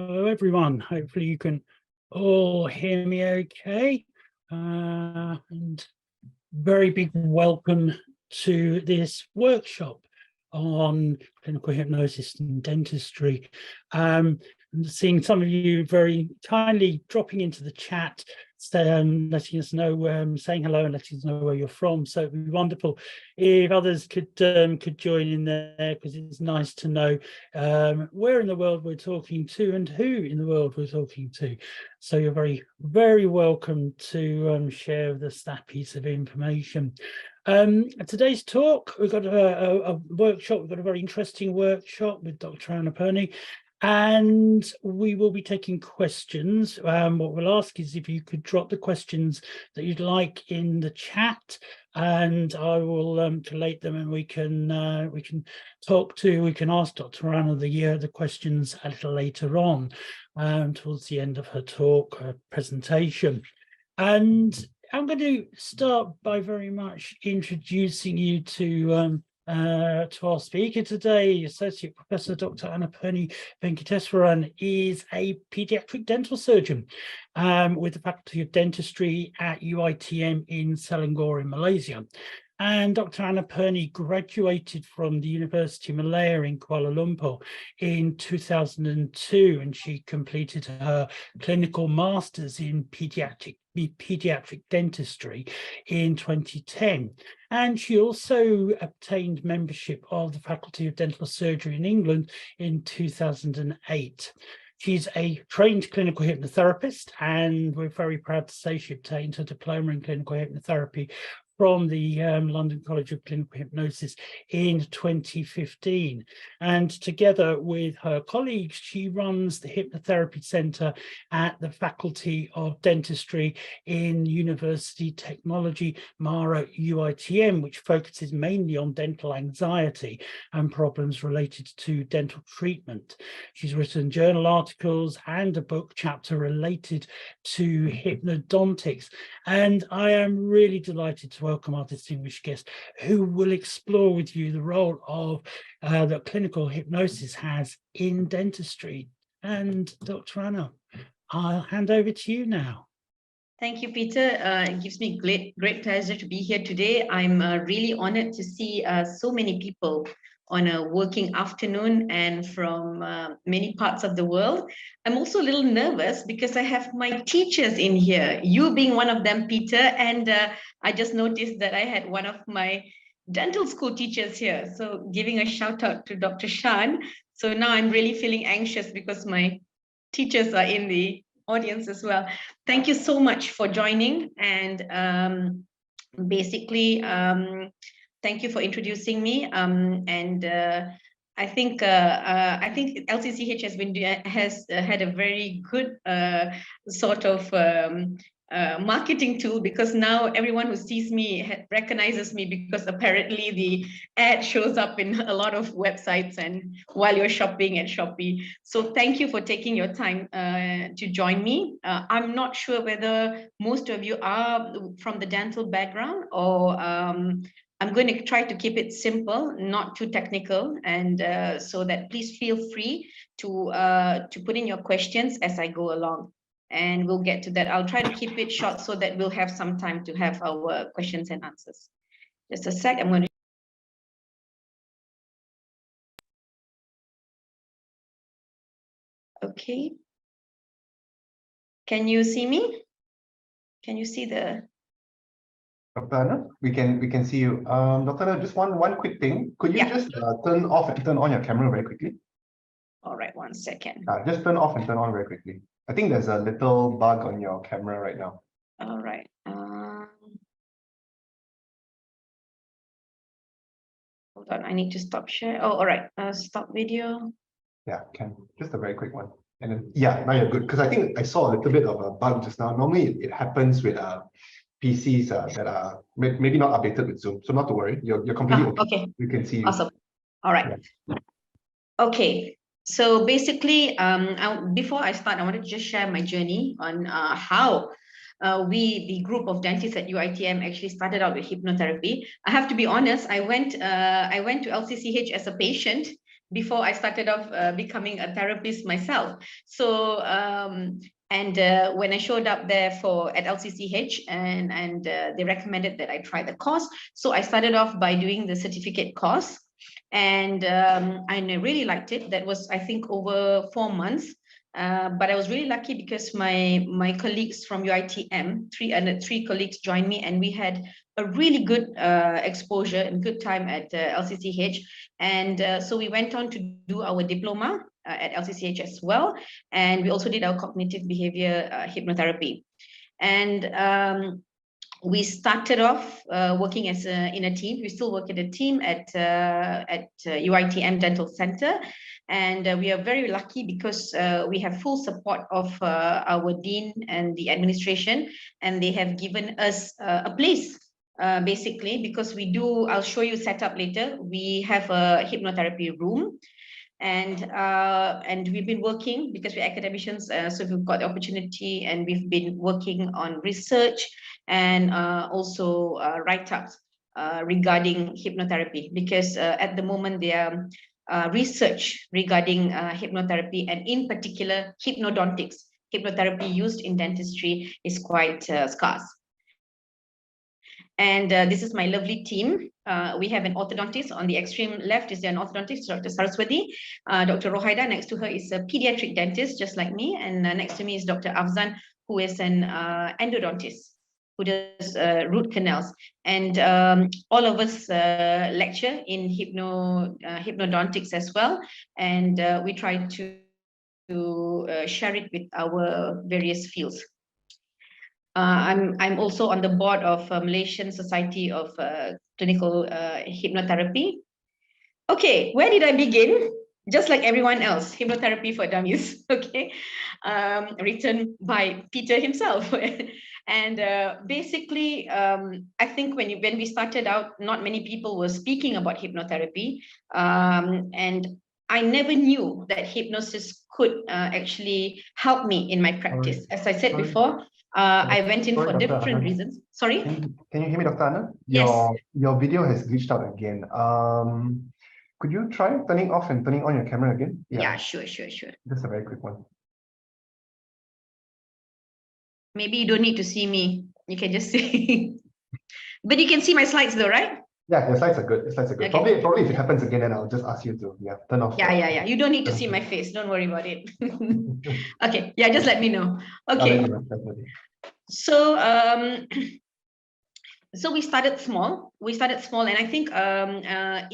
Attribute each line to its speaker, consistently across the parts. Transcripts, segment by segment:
Speaker 1: Hello, everyone. Hopefully you can all hear me okay. And very big welcome to this workshop on clinical hypnosis and dentistry. And seeing some of you very kindly dropping into the chat, letting us know, saying hello and letting us know where you're from. So it'd be wonderful if others could join in there, because it's nice to know where in the world we're talking to and who in the world we're talking to. So you're very, very welcome to share with us that piece of information. Today's talk, we've got a workshop. We've got a very interesting workshop with Dr. Anna Purney, and we will be taking questions. What we'll ask is if you could drop the questions that you'd like in the chat, and I will collate them, and we can ask Dr. Anna the questions a little later on, towards the end of her talk, her presentation. And I'm going to start by very much introducing you to our speaker today. Associate Professor Dr. Anna Purney Venkateswaran is a paediatric dental surgeon with the Faculty of Dentistry at UITM in Selangor in Malaysia. And Dr. Anna Purney graduated from the University of Malaya in Kuala Lumpur in 2002, and she completed her clinical masters in pediatric dentistry in 2010. And she also obtained membership of the Faculty of Dental Surgery in England in 2008. She's a trained clinical hypnotherapist, and we're very proud to say she obtained her diploma in clinical hypnotherapy from the London College of Clinical Hypnosis in 2015. And together with her colleagues, she runs the Hypnotherapy Centre at the Faculty of Dentistry in University Technology, MARA UITM, which focuses mainly on dental anxiety and problems related to dental treatment. She's written journal articles and a book chapter related to hypnodontics. And I am really delighted to welcome our distinguished guest, who will explore with you the role of that clinical hypnosis has in dentistry. And Dr. Anna, I'll hand over to you now.
Speaker 2: Thank you, Peter. It gives me great pleasure to be here today. I'm really honored to see so many people on a working afternoon and from many parts of the world. I'm also a little nervous because I have my teachers in here, you being one of them, Peter, and I just noticed that I had one of my dental school teachers here. So giving a shout out to Dr. Shan. So now I'm really feeling anxious because my teachers are in the audience as well. Thank you so much for joining, and thank you for introducing me. I think LCCH has had a very good sort of marketing tool, because now everyone who sees me recognizes me, because apparently the ad shows up in a lot of websites and while you're shopping at Shopee. So thank you for taking your time to join me. I'm not sure whether most of you are from the dental background, or I'm going to try to keep it simple, not too technical, and so that please feel free to put in your questions as I go along. And we'll get to that. I'll try to keep it short so that we'll have some time to have our questions and answers. Just a sec, I'm going to. Okay. Can you see me? Can you see the?
Speaker 3: Dr. Anna, we can see you. Dr. Anna, just one quick thing. Could you just turn off and turn on your camera very quickly?
Speaker 2: All right, 1 second.
Speaker 3: Just turn off and turn on very quickly. I think there's a little bug on your camera right now.
Speaker 2: All right. Hold on, I need to stop share. Oh, all right. Stop video.
Speaker 3: Yeah, can. Just a very quick one. And then, yeah, now you're good. Because I think I saw a little bit of a bug just now. Normally, it happens with PCs that are maybe not updated with Zoom. So not to worry. You're completely okay.
Speaker 2: Okay.
Speaker 3: We can see you.
Speaker 2: Awesome. All right. Yeah. Okay. So basically, before I start, I wanted to just share my journey on how the group of dentists at UITM actually started out with hypnotherapy. I have to be honest, I went to LCCH as a patient before I started off becoming a therapist myself. So when I showed up there at LCCH, and they recommended that I try the course. So I started off by doing the certificate course, and I really liked it. That was, I think, over 4 months. But I was really lucky because my colleagues from UITM, three colleagues joined me, and we had a really good exposure and good time at LCCH. And so we went on to do our diploma at LCCH as well. And we also did our cognitive behavior hypnotherapy. And we started off working in a team. We still work in a team at UITM Dental Center. And we are very lucky because we have full support of our dean and the administration, and they have given us a place, basically, because I'll show you setup later. We have a hypnotherapy room. And we've been working because we're academicians, so we've got the opportunity, and we've been working on research and also write-ups regarding hypnotherapy, because at the moment there are research regarding hypnotherapy, and in particular hypnodontics. Hypnotherapy used in dentistry is quite scarce. And this is my lovely team. We have an orthodontist. On the extreme left is an orthodontist, Dr. Saraswati. Dr. Rohaida, next to her, is a pediatric dentist, just like me. And next to me is Dr. Afzan, who is an endodontist, who does root canals. And all of us lecture in hypnodontics as well. And we try to share it with our various fields. I'm also on the board of Malaysian Society of Clinical Hypnotherapy. Okay, where did I begin? Just like everyone else, Hypnotherapy for Dummies, okay, written by Peter himself. And basically, I think when we started out, not many people were speaking about hypnotherapy, and I never knew that hypnosis could actually help me in my practice. As I said before, I went in for different reasons. Sorry?
Speaker 3: Can you hear me, Dr. Anna?
Speaker 2: Yes.
Speaker 3: Your video has glitched out again. Could you try turning off and turning on your camera again?
Speaker 2: Yeah, sure.
Speaker 3: Just a very quick one.
Speaker 2: Maybe you don't need to see me. You can just see. But you can see my slides though, right?
Speaker 3: Yeah, your slides are good. Your slides are good.
Speaker 2: Okay.
Speaker 3: Probably if it happens again, then I'll just ask you to turn off.
Speaker 2: Yeah. You don't need to see my face. Don't worry about it. Okay. Yeah, just let me know. Okay. So so we started small. And I think I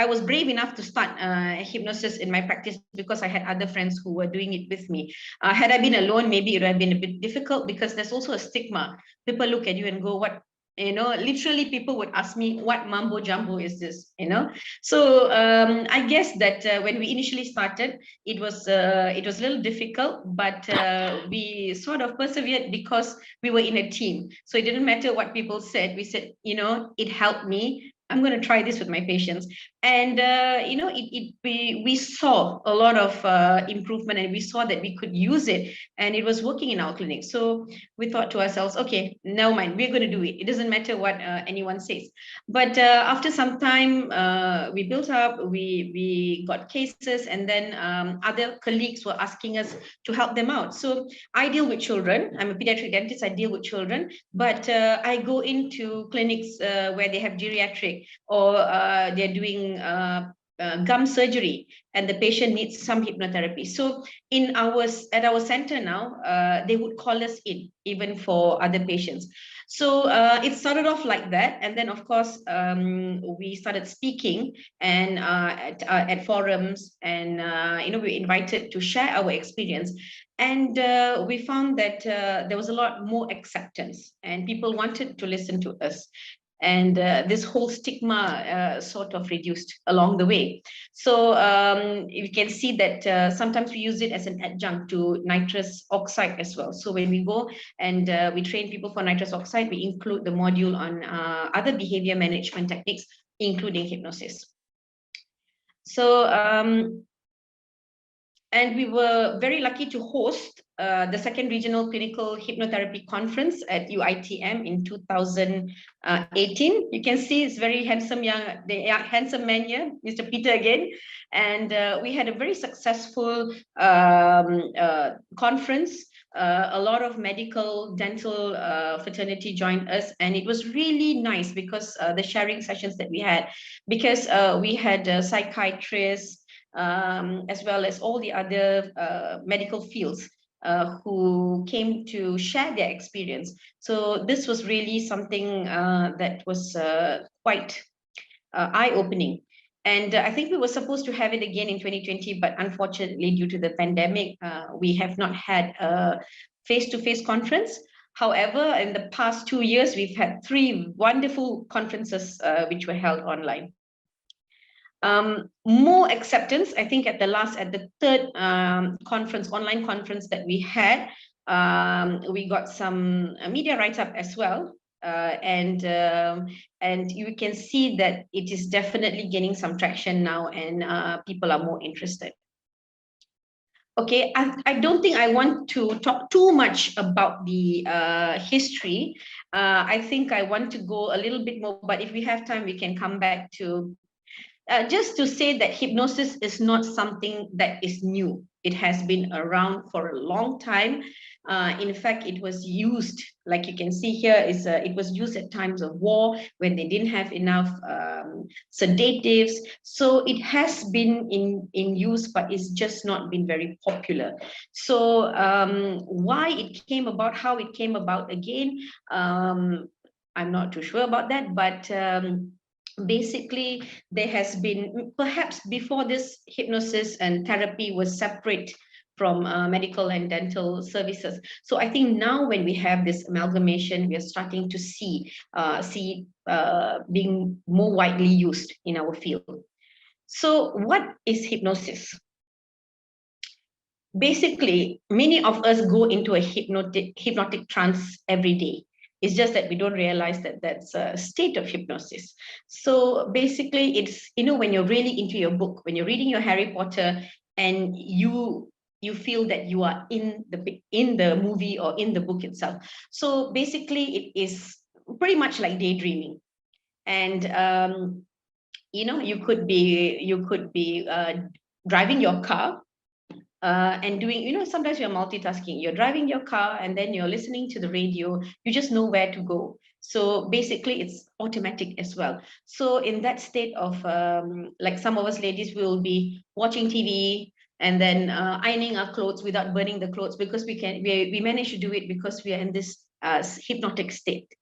Speaker 2: was brave enough to start hypnosis in my practice because I had other friends who were doing it with me. Had I been alone, maybe it would have been a bit difficult because there's also a stigma. People look at you and go, what? Literally people would ask me, what mumbo jumbo is this? So I guess that when we initially started, it was a little difficult, but we sort of persevered because we were in a team. So it didn't matter what people said. We said, it helped me. I'm going to try this with my patients. And, we saw a lot of improvement, and we saw that we could use it, and it was working in our clinic. So we thought to ourselves, okay, never mind, we're going to do it. It doesn't matter what anyone says. But after some time, we built up, we got cases, and then other colleagues were asking us to help them out. So I deal with children. I'm a pediatric dentist. I deal with children, but I go into clinics where they have geriatric, or they're doing gum surgery, and the patient needs some hypnotherapy. So at our center now, they would call us in even for other patients. So it started off like that, and then of course we started speaking and at forums, and we were invited to share our experience. And we found that there was a lot more acceptance, and people wanted to listen to us. And this whole stigma sort of reduced along the way. So you can see that sometimes we use it as an adjunct to nitrous oxide as well. So when we go and we train people for nitrous oxide, we include the module on other behavior management techniques, including hypnosis. So And we were very lucky to host the second regional clinical hypnotherapy conference at UITM in 2018. You can see it's very handsome handsome man here, Mr. Peter again. And we had a very successful conference. A lot of medical, dental fraternity joined us, and it was really nice because the sharing sessions that we had, because we had psychiatrists, as well as all the other medical fields who came to share their experience. So this was really something that was quite eye-opening. And I think we were supposed to have it again in 2020, but unfortunately, due to the pandemic, we have not had a face-to-face conference. However, in the past 2 years, we've had 3 wonderful conferences which were held online. More acceptance, I think, at the third conference, online conference that we had, we got some media write-up as well. And you can see that it is definitely gaining some traction now, and people are more interested. Okay, I don't think I want to talk too much about the history. I think I want to go a little bit more, but if we have time, we can come back to just to say that hypnosis is not something that is new. It has been around for a long time. In fact, it was used, like you can see here, it was used at times of war when they didn't have enough sedatives. So it has been in use, but it's just not been very popular. So why it came about, how it came about again, I'm not too sure about that, but basically, there has been, perhaps before this, hypnosis and therapy was separate from medical and dental services. So I think now when we have this amalgamation, we are starting to see being more widely used in our field. So what is hypnosis? Basically, many of us go into a hypnotic trance every day. It's just that we don't realize that that's a state of hypnosis. So basically, it's, when you're really into your book, when you're reading your Harry Potter, and you feel that you are in the movie or in the book itself. So basically, it is pretty much like daydreaming. And you could be driving your car. And doing, sometimes you're multitasking, you're driving your car and then you're listening to the radio, you just know where to go. So basically it's automatic as well. So in that state of, like some of us ladies will be watching TV and then ironing our clothes without burning the clothes, because we manage to do it because we are in this hypnotic state.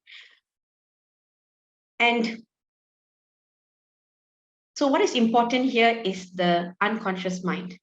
Speaker 2: And so what is important here is the unconscious mind.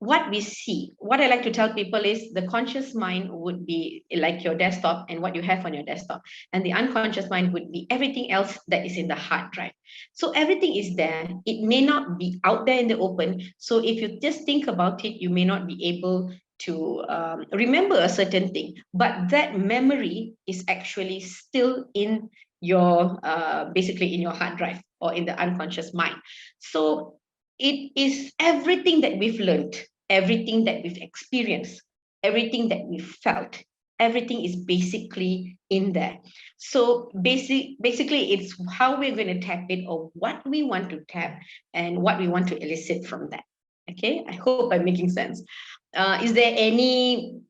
Speaker 2: What we see, what I like to tell people is the conscious mind would be like your desktop and what you have on your desktop. And the unconscious mind would be everything else that is in the hard drive. So everything is there. It may not be out there in the open. So if you just think about it, you may not be able to remember a certain thing. But that memory is actually still in your, basically in your hard drive or in the unconscious mind. So it is everything that we've learned, everything that we've experienced, everything that we've felt, everything is basically in there. So basically, it's how we're going to tap it, or what we want to tap and what we want to elicit from that. Okay, I hope I'm making sense. Is there any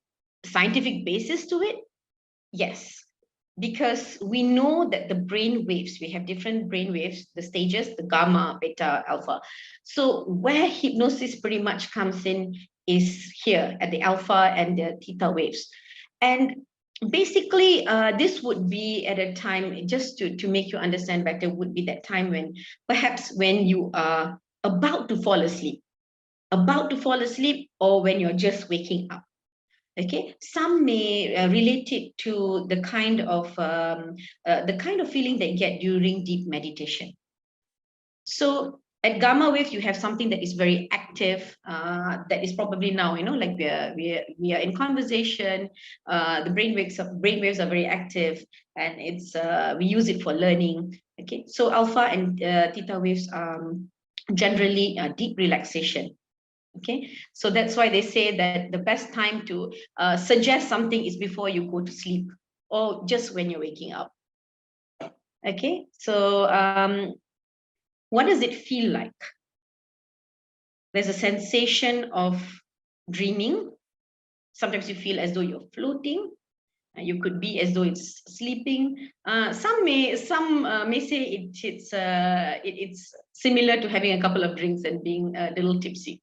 Speaker 2: scientific basis to it? Yes. Because we know that the brain waves, we have different brain waves, the stages, the gamma, beta, alpha. So where hypnosis pretty much comes in is here at the alpha and the theta waves. And basically, this would be at a time, just to make you understand better, would be that time when perhaps when you are about to fall asleep, or when you're just waking up. Okay, some may relate it to the kind of feeling they get during deep meditation. So at gamma wave, you have something that is very active. That is probably now, like we are in conversation. The brain waves are very active, and it's we use it for learning. Okay, so alpha and theta waves are generally deep relaxation. Okay, so that's why they say that the best time to suggest something is before you go to sleep or just when you're waking up. Okay, so what does it feel like? There's a sensation of dreaming. Sometimes you feel as though you're floating. You could be as though it's sleeping. Some may say it's similar to having a couple of drinks and being a little tipsy.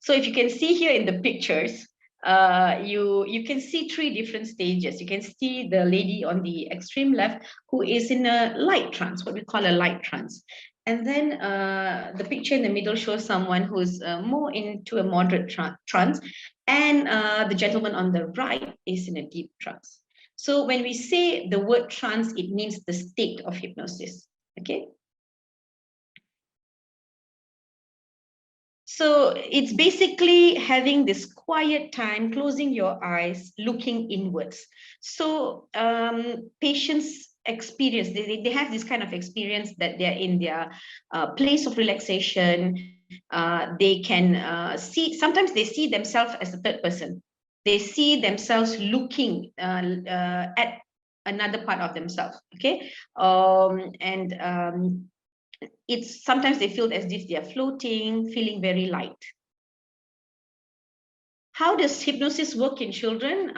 Speaker 2: So if you can see here in the pictures, you can see 3 different stages. You can see the lady on the extreme left who is in a light trance, what we call a light trance. And then the picture in the middle shows someone who's more into a moderate trance, and the gentleman on the right is in a deep trance. So when we say the word trance, it means the state of hypnosis. Okay. So it's basically having this quiet time, closing your eyes, looking inwards. So patients experience, they have this kind of experience that they're in their place of relaxation. They can see, sometimes they see themselves as a third person. They see themselves looking at another part of themselves, okay? It's sometimes they feel as if they are floating, feeling very light. How does hypnosis work in children?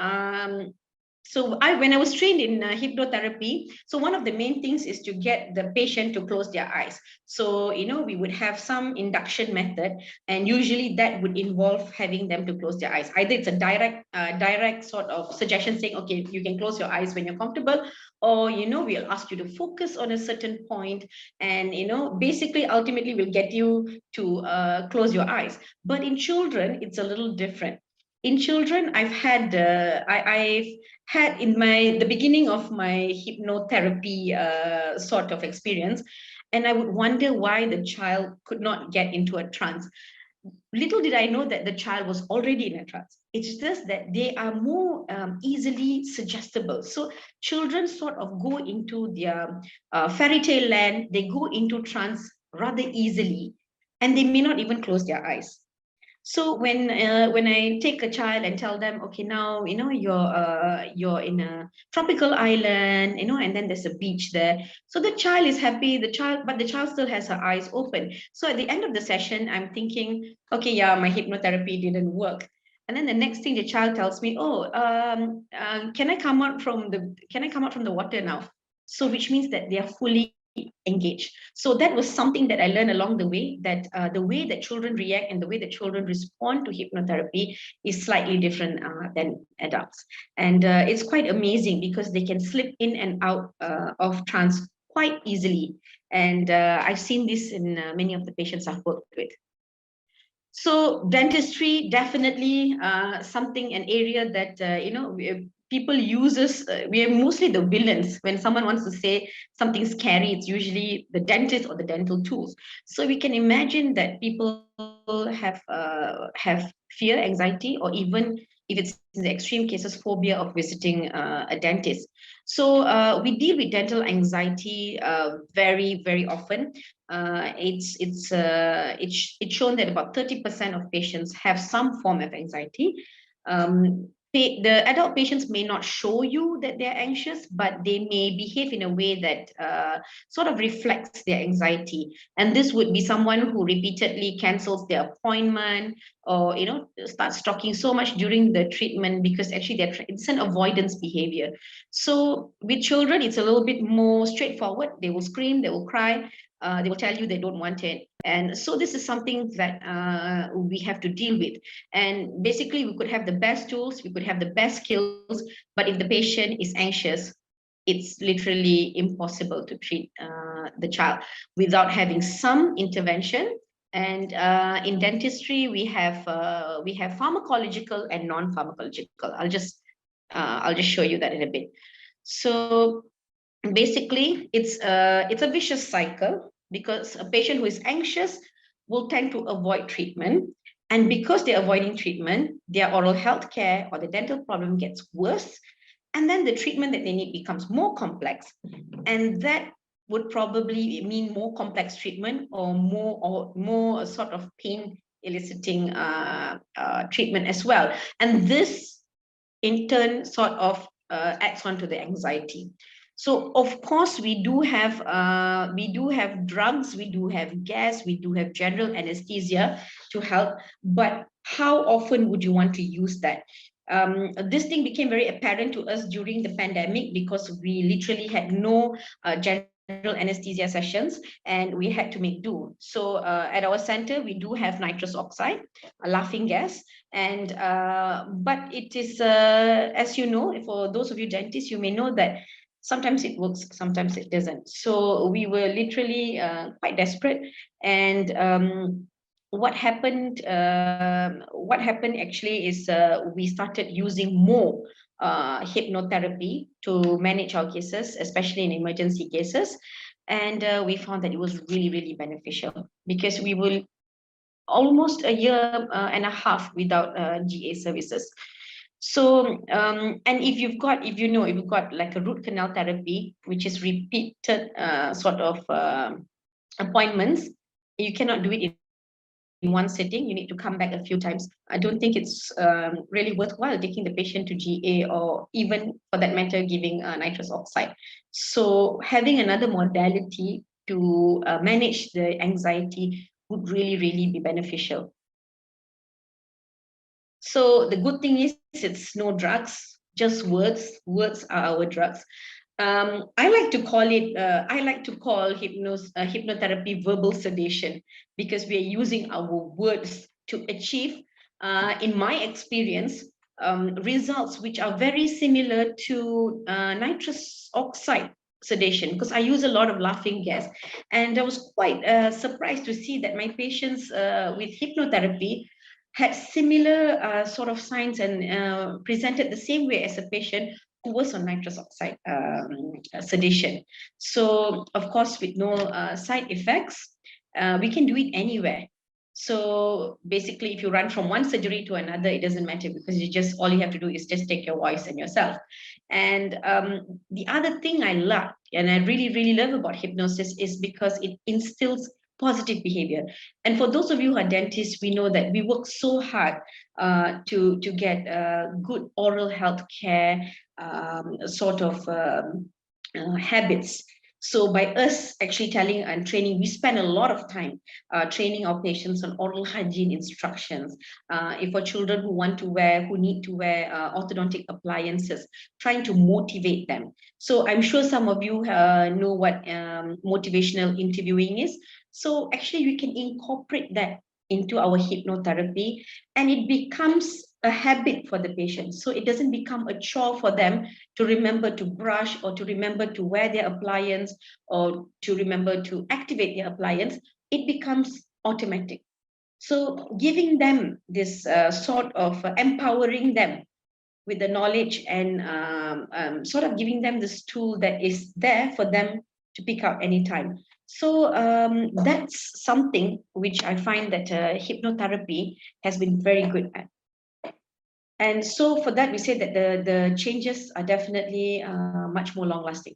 Speaker 2: So when I was trained in hypnotherapy, so one of the main things is to get the patient to close their eyes. So, we would have some induction method, and usually that would involve having them to close their eyes. Either it's a direct sort of suggestion saying, okay, you can close your eyes when you're comfortable, or, we'll ask you to focus on a certain point, and, basically, ultimately, we'll get you to close your eyes. But in children, it's a little different. In children, I've had in the beginning of my hypnotherapy sort of experience, and I would wonder why the child could not get into a trance. Little did I know that the child was already in a trance. It's just that they are more easily suggestible. So children sort of go into their fairy tale land, they go into trance rather easily, and they may not even close their eyes. So when I take a child and tell them, okay, now you're in a tropical island, and then there's a beach there. So the child is happy, but the child still has her eyes open. So at the end of the session, I'm thinking, okay, yeah, my hypnotherapy didn't work. And then the next thing the child tells me, oh, can I come out from the water now? So which means that they are fully engaged. So that was something that I learned along the way, that the way that children react and the way that children respond to hypnotherapy is slightly different than adults. And it's quite amazing because they can slip in and out of trance quite easily. And I've seen this in many of the patients I've worked with. So dentistry, definitely an area that, people uses, we are mostly the villains. When someone wants to say something scary, it's usually the dentist or the dental tools. So we can imagine that people have fear, anxiety, or even if it's in the extreme cases, phobia of visiting a dentist. So we deal with dental anxiety very, very often. It's shown that about 30% of patients have some form of anxiety. The adult patients may not show you that they're anxious, but they may behave in a way that sort of reflects their anxiety. And this would be someone who repeatedly cancels their appointment, or starts talking so much during the treatment because actually it's an avoidance behavior. So with children, it's a little bit more straightforward. They will scream, they will cry. They will tell you they don't want it. And so this is something that we have to deal with. And basically, we could have the best tools, we could have the best skills, but if the patient is anxious, it's literally impossible to treat the child without having some intervention. And in dentistry, we have pharmacological and non-pharmacological. I'll just show you that in a bit. So basically, it's a vicious cycle, because a patient who is anxious will tend to avoid treatment. And because they're avoiding treatment, their oral health care or the dental problem gets worse. And then the treatment that they need becomes more complex. And that would probably mean more complex treatment or more sort of pain eliciting treatment as well. And this in turn sort of adds on to the anxiety. So of course we do have drugs, we do have gas, we do have general anesthesia to help, but how often would you want to use that? This thing became very apparent to us during the pandemic because we literally had no general anesthesia sessions and we had to make do. So at our center, we do have nitrous oxide, a laughing gas, and but it is, as you know, for those of you dentists, you may know that sometimes it works, sometimes it doesn't. So we were literally quite desperate, and what happened actually is we started using more hypnotherapy to manage our cases, especially in emergency cases. And we found that it was really, really beneficial because we will almost a year and a half without GA services. So, and if you've got like a root canal therapy, which is repeated sort of appointments, you cannot do it in one sitting. You need to come back a few times. I don't think it's really worthwhile taking the patient to GA or even for that matter giving nitrous oxide. So having another modality to manage the anxiety would really, really be beneficial. So the good thing is it's no drugs, just words. Words are our drugs. I like to call hypnotherapy verbal sedation because we are using our words to achieve, in my experience, results which are very similar to nitrous oxide sedation, because I use a lot of laughing gas. And I was quite surprised to see that my patients with hypnotherapy had similar sort of signs and presented the same way as a patient who was on nitrous oxide sedation. So of course, with no side effects, we can do it anywhere. So basically, if you run from one surgery to another, it doesn't matter because all you have to do is just take your voice and yourself. And the other thing I love, and I really, really love about hypnosis is because it instills positive behavior. And for those of you who are dentists, we know that we work so hard to get good oral health care habits. So by us actually telling and training, we spend a lot of time training our patients on oral hygiene instructions. If for children who need to wear orthodontic appliances, trying to motivate them. So I'm sure some of you know what motivational interviewing is. So actually we can incorporate that into our hypnotherapy and it becomes a habit for the patient. So it doesn't become a chore for them to remember to brush or to remember to wear their appliance or to remember to activate their appliance. It becomes automatic. So giving them this sort of empowering them with the knowledge and sort of giving them this tool that is there for them to pick up anytime. So that's something which I find that hypnotherapy has been very good at. And so for that, we say that the changes are definitely much more long lasting.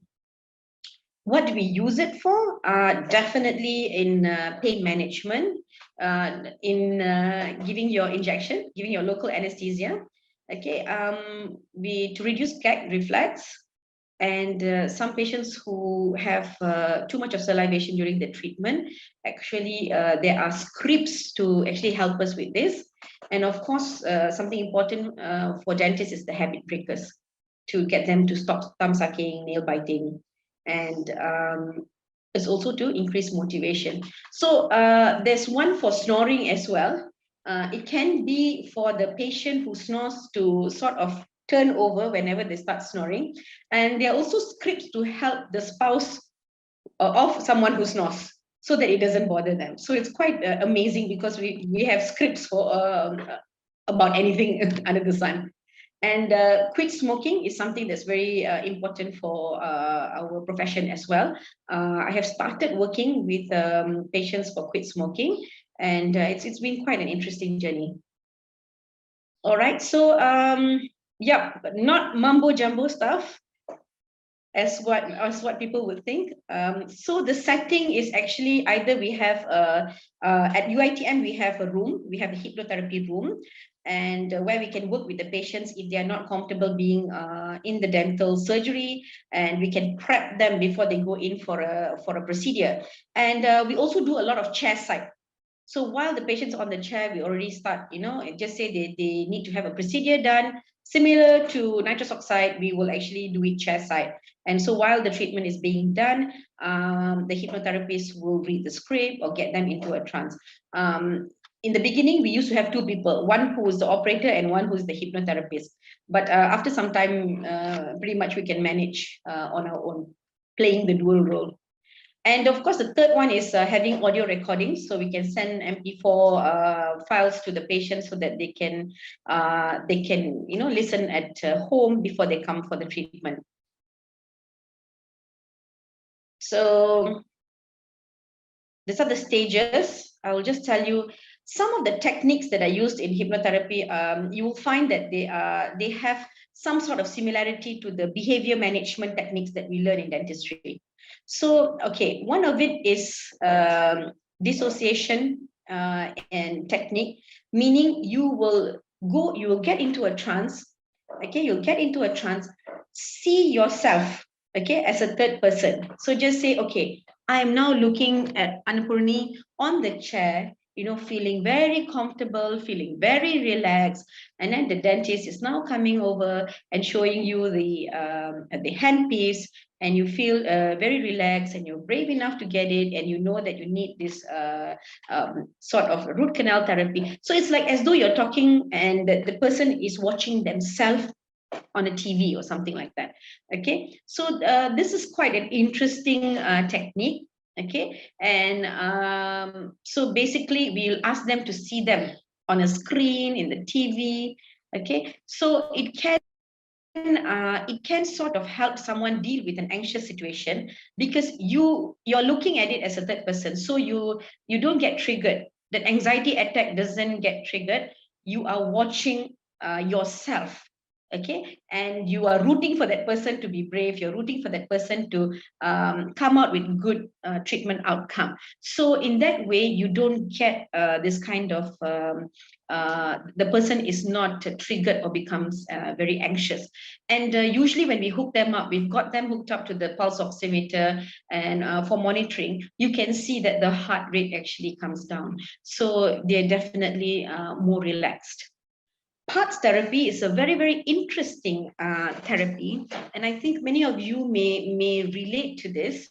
Speaker 2: What do we use it for? Definitely in pain management, in giving your injection, giving your local anesthesia. Okay, to reduce gag reflex, and some patients who have too much of salivation during the treatment, actually there are scripts to actually help us with this. And of course, something important for dentists is the habit breakers to get them to stop thumb sucking, nail biting, and it's also to increase motivation. So there's one for snoring as well. It can be for the patient who snores to sort of turn over whenever they start snoring. And there are also scripts to help the spouse of someone who snores so that it doesn't bother them. So it's quite amazing because we have scripts for about anything under the sun. And quit smoking is something that's very important for our profession as well. I have started working with patients for quit smoking, and it's been quite an interesting journey. All right, so yeah, not mumbo jumbo stuff. as what people would think. So the setting is actually either we have at UITM we have a room, we have a hypnotherapy room, and where we can work with the patients if they are not comfortable being in the dental surgery, and we can prep them before they go in for a procedure. And we also do a lot of chairside. So while the patient's on the chair, we already start, just say they need to have a procedure done. Similar to nitrous oxide, we will actually do it chairside. And so while the treatment is being done, the hypnotherapist will read the script or get them into a trance. In the beginning, we used to have two people, one who is the operator and one who is the hypnotherapist. But after some time, pretty much we can manage on our own, playing the dual role. And of course, the third one is having audio recordings, so we can send MP4 files to the patient so that they can listen at home before they come for the treatment. So these are the stages. I will just tell you some of the techniques that are used in hypnotherapy. You will find that they have some sort of similarity to the behavior management techniques that we learn in dentistry. So, okay, one of it is dissociation and technique, meaning you will get into a trance. Okay, you'll get into a trance, see yourself, okay, as a third person. So just say, okay, I am now looking at Annapurni on the chair, feeling very comfortable, feeling very relaxed. And then the dentist is now coming over and showing you the handpiece, and you feel very relaxed, and you're brave enough to get it, and you know that you need this sort of root canal therapy. So it's like as though you're talking and the person is watching themselves on a TV or something like that. Okay, so this is quite an interesting technique. Okay, and so basically we'll ask them to see them on a screen in the TV. Okay, so it can sort of help someone deal with an anxious situation, because you're looking at it as a third person, so you don't get triggered. That anxiety attack doesn't get triggered. You are watching yourself. Okay, and you are rooting for that person to be brave. You're rooting for that person to come out with good treatment outcome. So in that way, you don't get this kind of the person is not triggered or becomes very anxious. And usually when we hook them up, we've got them hooked up to the pulse oximeter, and for monitoring, you can see that the heart rate actually comes down. So they're definitely more relaxed. Parts therapy is a very, very interesting therapy, and I think many of you may relate to this.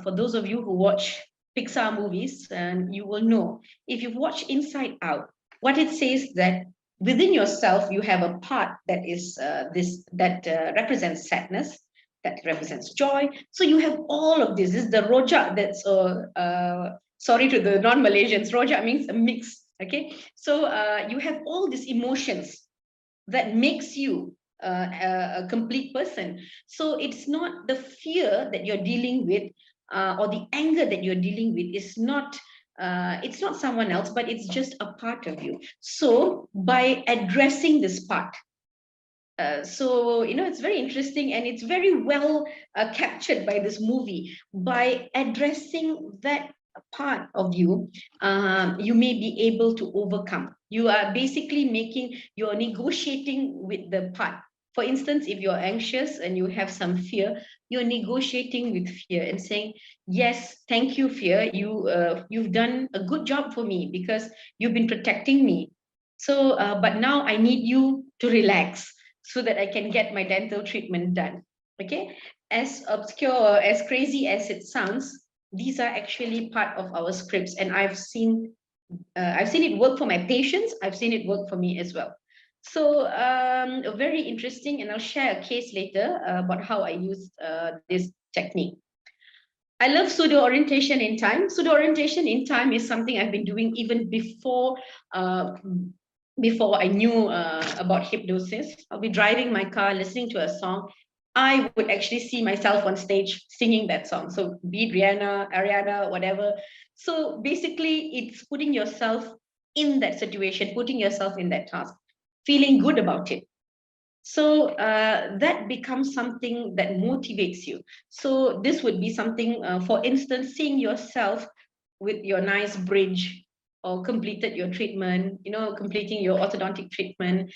Speaker 2: For those of you who watch Pixar movies, and you will know, if you've watched Inside Out, what it says that within yourself you have a part that is represents sadness, that represents joy. So you have all of this. This is the rojak. That's sorry to the non-Malaysians. Rojak means a mix. Okay, so you have all these emotions that makes you a complete person. So it's not the fear that you're dealing with or the anger that you're dealing with is not it's not someone else, but it's just a part of you. So by addressing this part, so it's very interesting, and it's very well captured by this movie. By addressing that part of you, you may be able to overcome. You are basically you're negotiating with the part. For instance, if you're anxious and you have some fear, you're negotiating with fear and saying, yes, thank you, fear. You've done a good job for me because you've been protecting me. So, but now I need you to relax so that I can get my dental treatment done. Okay, as obscure or as crazy as it sounds, these are actually part of our scripts, and I've seen it work for my patients. I've seen it work for me as well. So very interesting, and I'll share a case later about how I used this technique. I love pseudo orientation in time. Pseudo orientation in time is something I've been doing even before I knew about hypnosis. I'll be driving my car, listening to a song. I would actually see myself on stage singing that song. So be it Rihanna, Ariana, whatever. So basically, it's putting yourself in that situation, putting yourself in that task, feeling good about it. So that becomes something that motivates you. So this would be something, for instance, seeing yourself with your nice bridge, or completed your treatment, completing your orthodontic treatment,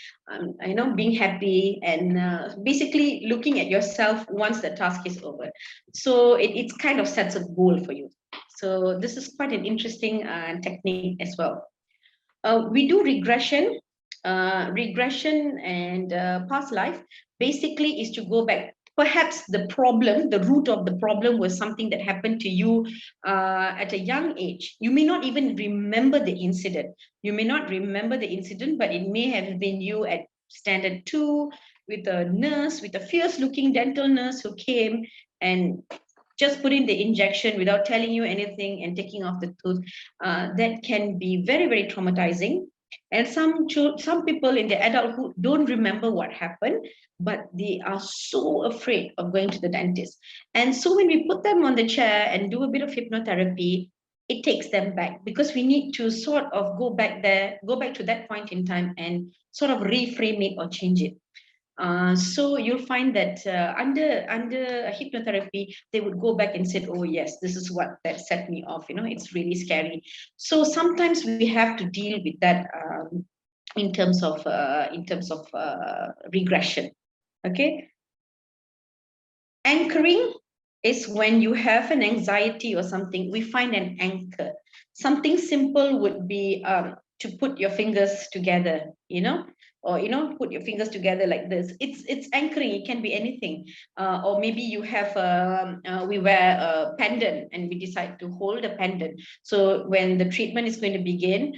Speaker 2: being happy, and basically looking at yourself once the task is over. So it kind of sets a goal for you. So this is quite an interesting technique as well. We do regression. Regression and past life basically is to go back. Perhaps the root of the problem was something that happened to you at a young age. You may not even remember the incident. But it may have been you at standard 2 with a nurse, with a fierce looking dental nurse who came and just put in the injection without telling you anything and taking off the tooth. That can be very, very traumatizing. And some people in their adulthood don't remember what happened, but they are so afraid of going to the dentist. And so when we put them on the chair and do a bit of hypnotherapy, it takes them back, because we need to sort of go back to that point in time and sort of reframe it or change it. So you'll find that under hypnotherapy, they would go back and say, oh yes, this is what that set me off. It's really scary. So sometimes we have to deal with that in terms of regression. Okay. Anchoring is when you have an anxiety or something, we find an anchor. Something simple would be to put your fingers together, or put your fingers together like this. It's anchoring. It can be anything, or maybe you have we wear a pendant and we decide to hold a pendant. So when the treatment is going to begin,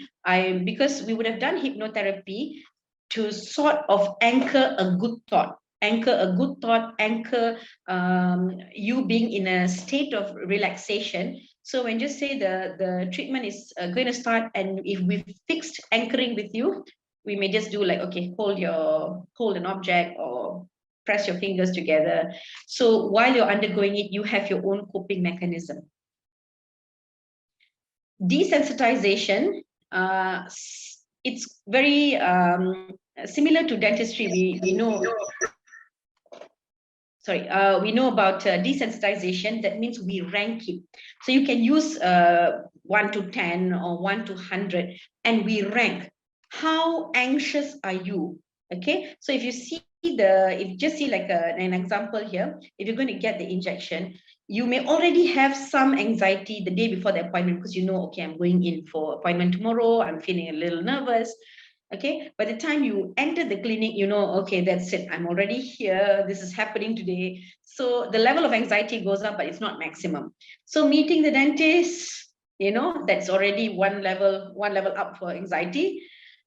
Speaker 2: because we would have done hypnotherapy to sort of anchor a good thought, anchor you being in a state of relaxation. So when just say the treatment is going to start, and if we've fixed anchoring with you, we may just do like, okay, hold an object or press your fingers together. So while you're undergoing it, you have your own coping mechanism. Desensitization, it's very similar to dentistry. We know about desensitization. That means we rank it. So you can use 1 to 10 or 1 to 100, and we rank. How anxious are you? Okay, so if you just see like an example here, if you're going to get the injection, you may already have some anxiety the day before the appointment, because okay, I'm going in for appointment tomorrow, I'm feeling a little nervous. Okay, by the time you enter the clinic, okay, that's it, I'm already here, this is happening today. So the level of anxiety goes up, but it's not maximum. So meeting the dentist, that's already one level up for anxiety.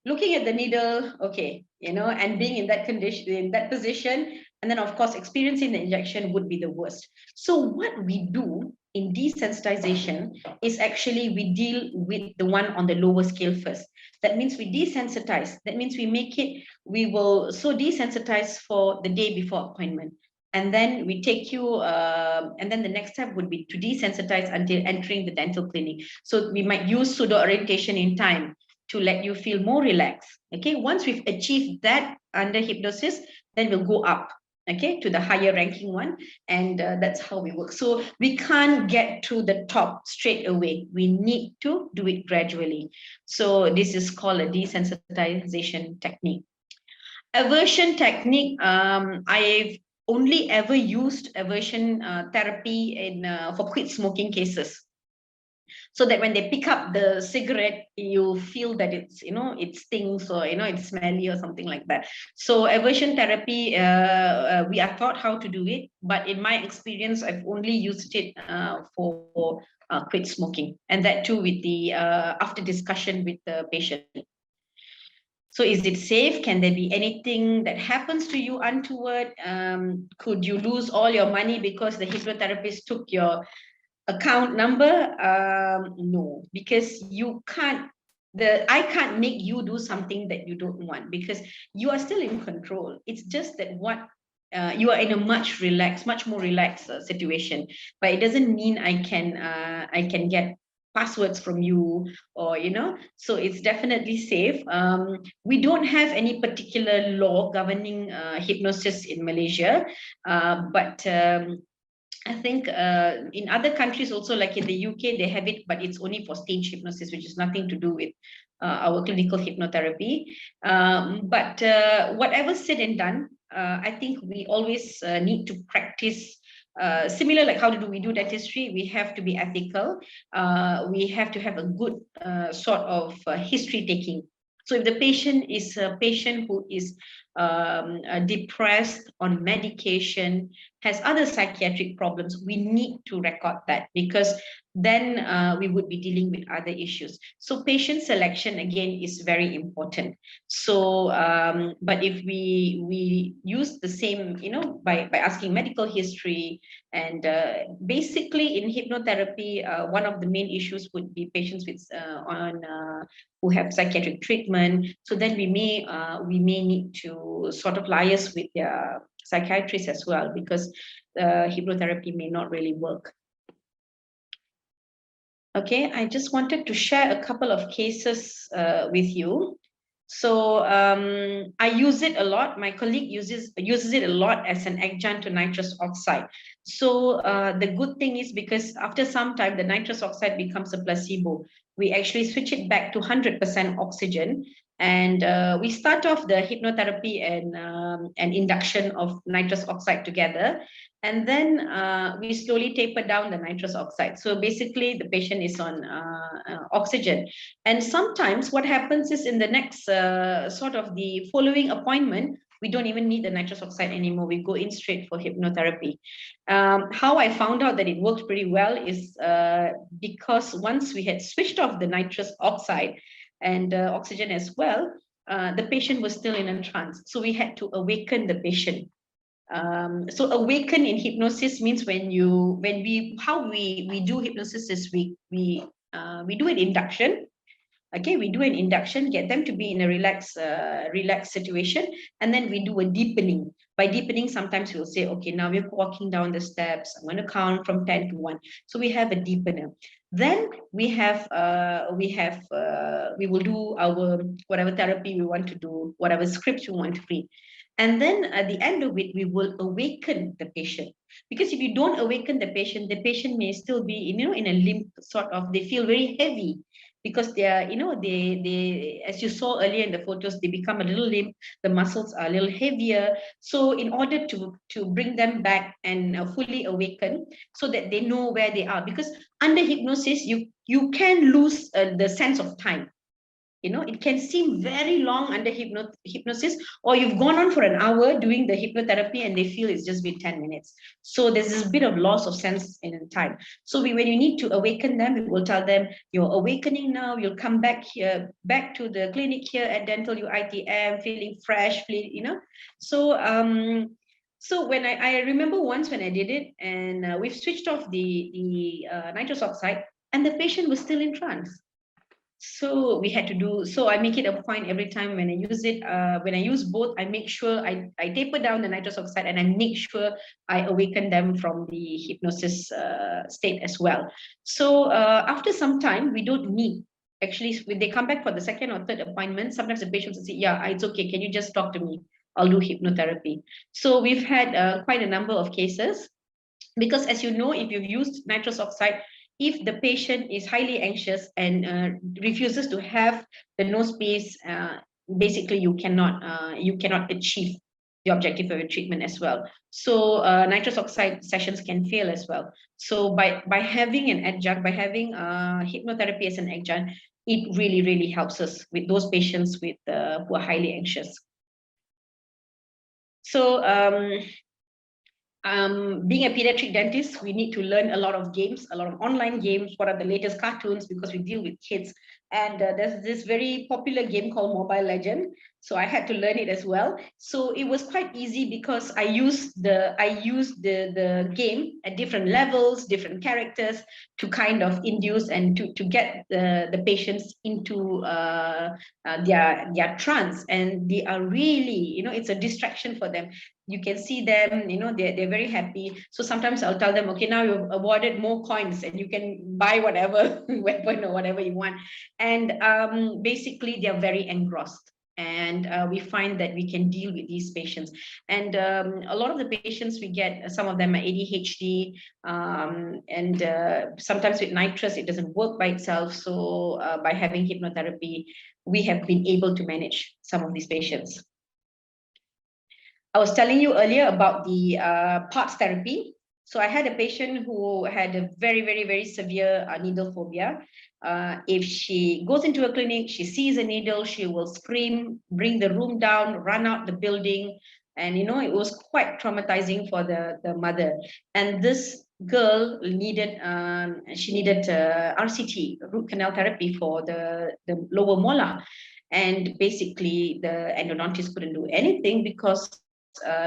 Speaker 2: Looking at the needle, okay, and being in that condition, in that position, and then of course experiencing the injection would be the worst. So what we do in desensitization is actually we deal with the one on the lower scale first. That means we desensitize. That means we will so desensitize for the day before appointment. And then we take you, and then the next step would be to desensitize until entering the dental clinic. So we might use pseudo orientation in time to let you feel more relaxed. Okay, once we've achieved that under hypnosis, then we'll go up, okay, to the higher ranking one, and that's how we work. So we can't get to the top straight away. We need to do it gradually. So this is called a desensitization technique. Aversion technique, I've only ever used aversion therapy for quit smoking cases. So that when they pick up the cigarette, you feel that it's, it stings, or, it's smelly or something like that. So aversion therapy, we are taught how to do it, but in my experience, I've only used it for quit smoking, and that too with the after discussion with the patient. So is it safe? Can there be anything that happens to you untoward? Could you lose all your money because the hypnotherapist took your account number? No, because you can't, I can't make you do something that you don't want, because you are still in control. It's just that you are in a much more relaxed situation, but it doesn't mean I can get passwords from you, or so it's definitely safe. We don't have any particular law governing hypnosis in Malaysia, but I think in other countries also, like in the UK, they have it, but it's only for stage hypnosis, which is nothing to do with our clinical hypnotherapy. But whatever said and done, I think we always need to practice similar, like how do we do dentistry? We have to be ethical. We have to have a good sort of history taking. So if the patient is a patient who is depressed, on medication, has other psychiatric problems, we need to record that, because then we would be dealing with other issues. So patient selection, again, is very important. So, but if we use the same, by asking medical history, and basically in hypnotherapy, one of the main issues would be patients with who have psychiatric treatment. So then we may need to sort of liaise with their psychiatrist as well, because hypnotherapy may not really work. Okay, I just wanted to share a couple of cases with you. So I use it a lot. My colleague uses it a lot as an adjunct to nitrous oxide. So the good thing is, because after some time, the nitrous oxide becomes a placebo. We actually switch it back to 100% oxygen. And we start off the hypnotherapy and induction of nitrous oxide together. And then we slowly taper down the nitrous oxide. So basically, the patient is on oxygen. And sometimes what happens is, in the next sort of the following appointment, we don't even need the nitrous oxide anymore. We go in straight for hypnotherapy. How I found out that it works pretty well is because once we had switched off the nitrous oxide and oxygen as well, the patient was still in a trance. So we had to awaken the patient. So awaken in hypnosis means how we do hypnosis is we do an induction. Okay, we do an induction, get them to be in a relaxed situation, and then we do a deepening. By deepening, sometimes we'll say, okay, now we're walking down the steps. I'm going to count from 10 to 1. So we have a deepener. Then we will do our whatever therapy we want to do, whatever scripts we want to read. And then at the end of it, we will awaken the patient. Because if you don't awaken the patient may still be, in a limp sort of, they feel very heavy, because they are, they as you saw earlier in the photos, they become a little limp, the muscles are a little heavier. So in order to bring them back and fully awaken, so that they know where they are, because under hypnosis, you can lose the sense of time. It can seem very long under hypnosis, or you've gone on for an hour doing the hypnotherapy and they feel it's just been 10 minutes. So there's this bit of loss of sense in time. So when you need to awaken them, we will tell them, you're awakening now, you'll come back to the clinic here at Dental UITM, feeling fresh, So so when I remember once when I did it, and we've switched off the nitrous oxide, and the patient was still in trance. So we had to do, so I make it a point every time when I use it, when I use both, I make sure I taper down the nitrous oxide, and I make sure I awaken them from the hypnosis state as well. So after some time, we don't need, actually, when they come back for the second or third appointment, sometimes the patients will say, yeah, it's okay, can you just talk to me? I'll do hypnotherapy. So we've had quite a number of cases, because as you know, if you've used nitrous oxide, if the patient is highly anxious and refuses to have the nose piece, basically you cannot achieve the objective of your treatment as well. So nitrous oxide sessions can fail as well. So by having an adjunct, by having hypnotherapy as an adjunct, it really, really helps us with those patients with who are highly anxious. So being a pediatric dentist, we need to learn a lot of games, a lot of online games. What are the latest cartoons? Because we deal with kids. And there's this very popular game called Mobile Legend. So I had to learn it as well. So it was quite easy because I used the game at different levels, different characters, to kind of induce and to get the patients into their trance. And they are really, it's a distraction for them. You can see them, they're very happy. So sometimes I'll tell them, okay, now you've awarded more coins and you can buy whatever weapon or whatever you want. And basically they're very engrossed. And we find that we can deal with these patients. And a lot of the patients we get, some of them are ADHD, and sometimes with nitrous, it doesn't work by itself. So by having hypnotherapy, we have been able to manage some of these patients. I was telling you earlier about the parts therapy. So I had a patient who had a very, very, very severe needle phobia. If she goes into a clinic, she sees a needle, she will scream, bring the room down, run out the building. And, it was quite traumatizing for the mother. And this girl needed, RCT, root canal therapy, for the lower molar. And basically the endodontist couldn't do anything because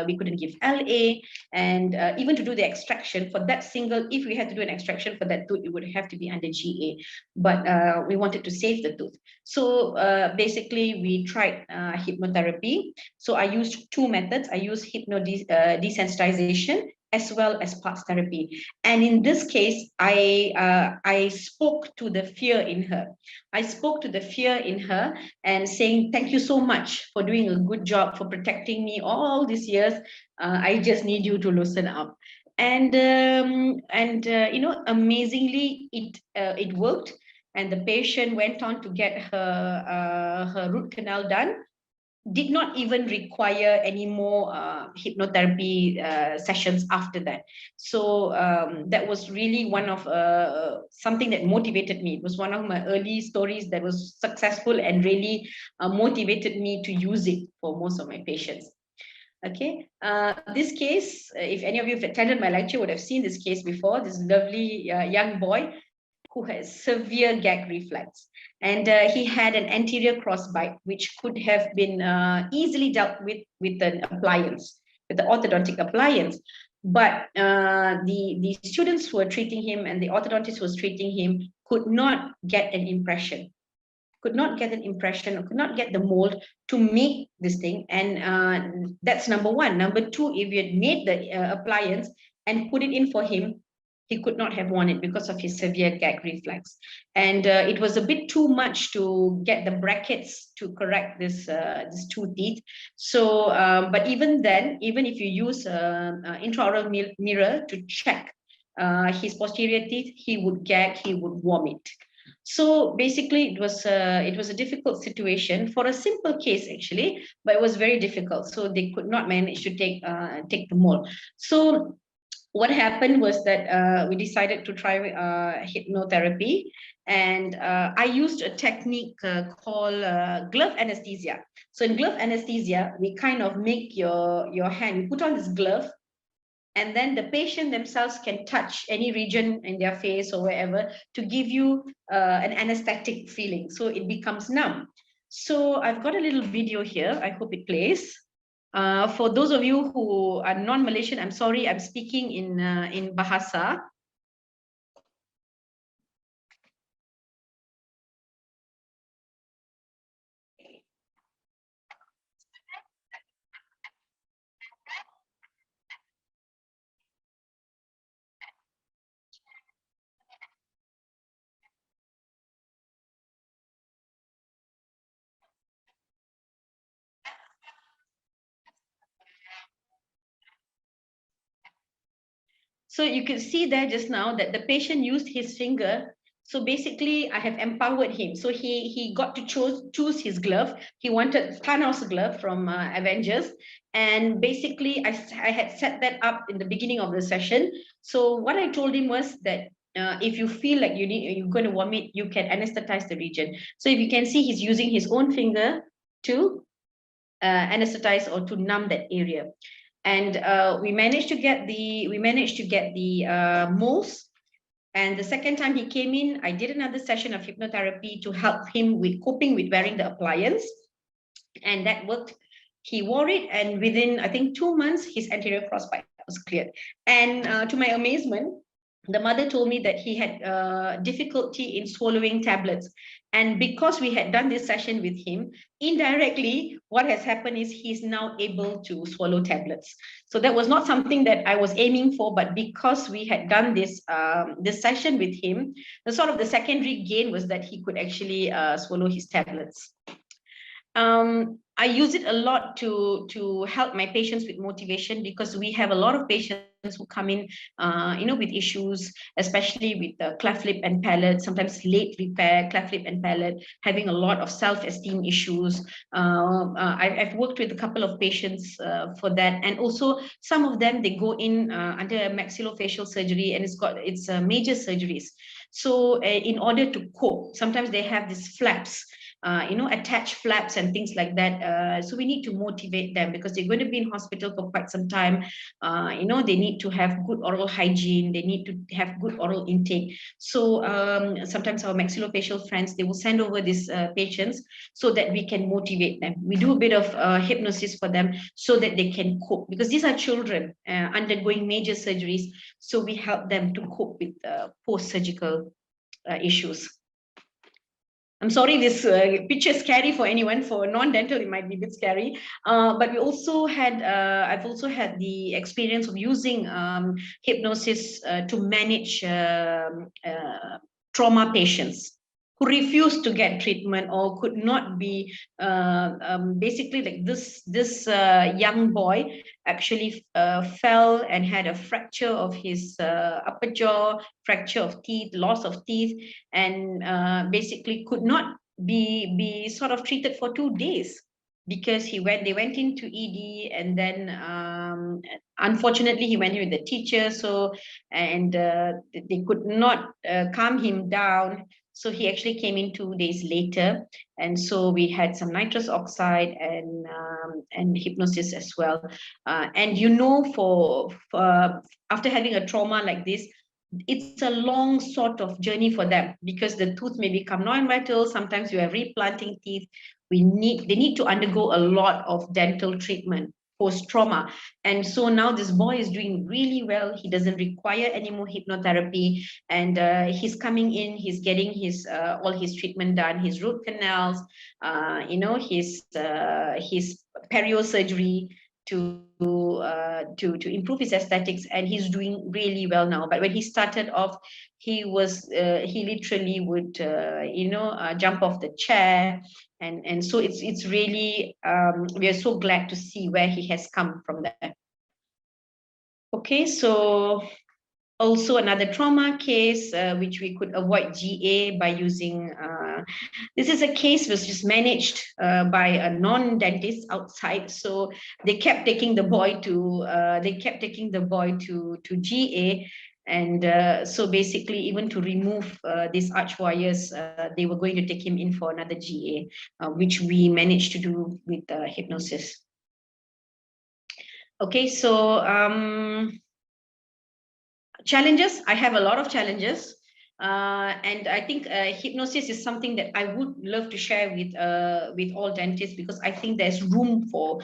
Speaker 2: we couldn't give LA, and even to do the extraction for that single, if we had to do an extraction for that tooth, it would have to be under GA, but we wanted to save the tooth. So basically we tried hypnotherapy. So I used two methods. I used desensitization as well as parts therapy. And in this case, I spoke to the fear in her. I spoke to the fear in her and saying, thank you so much for doing a good job, for protecting me all these years. I just need you to loosen up. And amazingly, it worked. And the patient went on to get her root canal done. Did not even require any more hypnotherapy sessions after that. So that was really one of something that motivated me. It was one of my early stories that was successful and really motivated me to use it for most of my patients. Okay, this case, if any of you have attended my lecture, would have seen this case before. This lovely young boy who has severe gag reflex. And he had an anterior crossbite, which could have been easily dealt with an appliance, with the orthodontic appliance. But the students who were treating him and the orthodontist who was treating him could not get an impression, or could not get the mold to make this thing. And that's number one. Number two, if you had made the appliance and put it in for him, he could not have worn it because of his severe gag reflex. And it was a bit too much to get the brackets to correct this two teeth. So, but even then, even if you use intraoral mirror to check his posterior teeth, he would gag, he would vomit. So basically, it was a difficult situation for a simple case, actually, but it was very difficult. So they could not manage to take the mold. So what happened was that we decided to try hypnotherapy, and I used a technique called glove anesthesia. So in glove anesthesia, we kind of make your hand, you put on this glove, and then the patient themselves can touch any region in their face or wherever to give you an anesthetic feeling. So it becomes numb. So I've got a little video here. I hope it plays. For those of you who are non-Malaysian, I'm sorry, I'm speaking in Bahasa. So you can see there just now that the patient used his finger. So basically, I have empowered him. So he got to choose his glove. He wanted Thanos' glove from Avengers. And basically, I had set that up in the beginning of the session. So what I told him was that if you feel like you're going to vomit, you can anesthetize the region. So if you can see, he's using his own finger to anesthetize or to numb that area. And we managed to get the moles And the second time he came in, I did another session of hypnotherapy to help him with coping with wearing the appliance. And that worked. He wore it, and within, I think, 2 months, his anterior frostbite was cleared. And to my amazement, the mother told me that he had difficulty in swallowing tablets. And because we had done this session with him, indirectly, what has happened is he's now able to swallow tablets. So that was not something that I was aiming for, but because we had done this session with him, the sort of the secondary gain was that he could actually swallow his tablets. I use it a lot to help my patients with motivation, because we have a lot of patients who come in, with issues, especially with the cleft lip and palate, sometimes late repair, cleft lip and palate, having a lot of self-esteem issues. I've worked with a couple of patients for that, and also some of them, they go in under maxillofacial surgery, and it's major surgeries. So in order to cope, sometimes they have these flaps, attached flaps and things like that. So we need to motivate them, because they're going to be in hospital for quite some time. They need to have good oral hygiene. They need to have good oral intake. So sometimes our maxillofacial friends, they will send over these patients so that we can motivate them. We do a bit of hypnosis for them so that they can cope, because these are children undergoing major surgeries. So we help them to cope with post-surgical issues. I'm sorry, this picture is scary for anyone. For non-dental, it might be a bit scary. But we also had, I've also had the experience of using hypnosis to manage trauma patients who refused to get treatment or could not be, basically like this young boy actually fell and had a fracture of his upper jaw, fracture of teeth, loss of teeth, and basically could not be sort of treated for 2 days, because they went into ED, and then unfortunately he went in with the teacher, and they could not calm him down. So he actually came in 2 days later, and so we had some nitrous oxide and hypnosis as well. And for after having a trauma like this, it's a long sort of journey for them, because the tooth may become non-vital. Sometimes you are replanting teeth. They need to undergo a lot of dental treatment post-trauma. And so now this boy is doing really well. He doesn't require any more hypnotherapy, and he's coming in, he's getting his all his treatment done, his root canals, his perio surgery to improve his aesthetics, and he's doing really well now. But when he started off, he literally would jump off the chair, and so it's really we are so glad to see where he has come from there. Okay, so also another trauma case, which we could avoid GA by using, this is a case was just managed by a non-dentist outside. So they kept taking the boy to GA. And so basically, even to remove these arch wires, they were going to take him in for another GA, which we managed to do with hypnosis. Okay, so challenges, I have a lot of challenges. And I think hypnosis is something that I would love to share with all dentists, because I think there's room for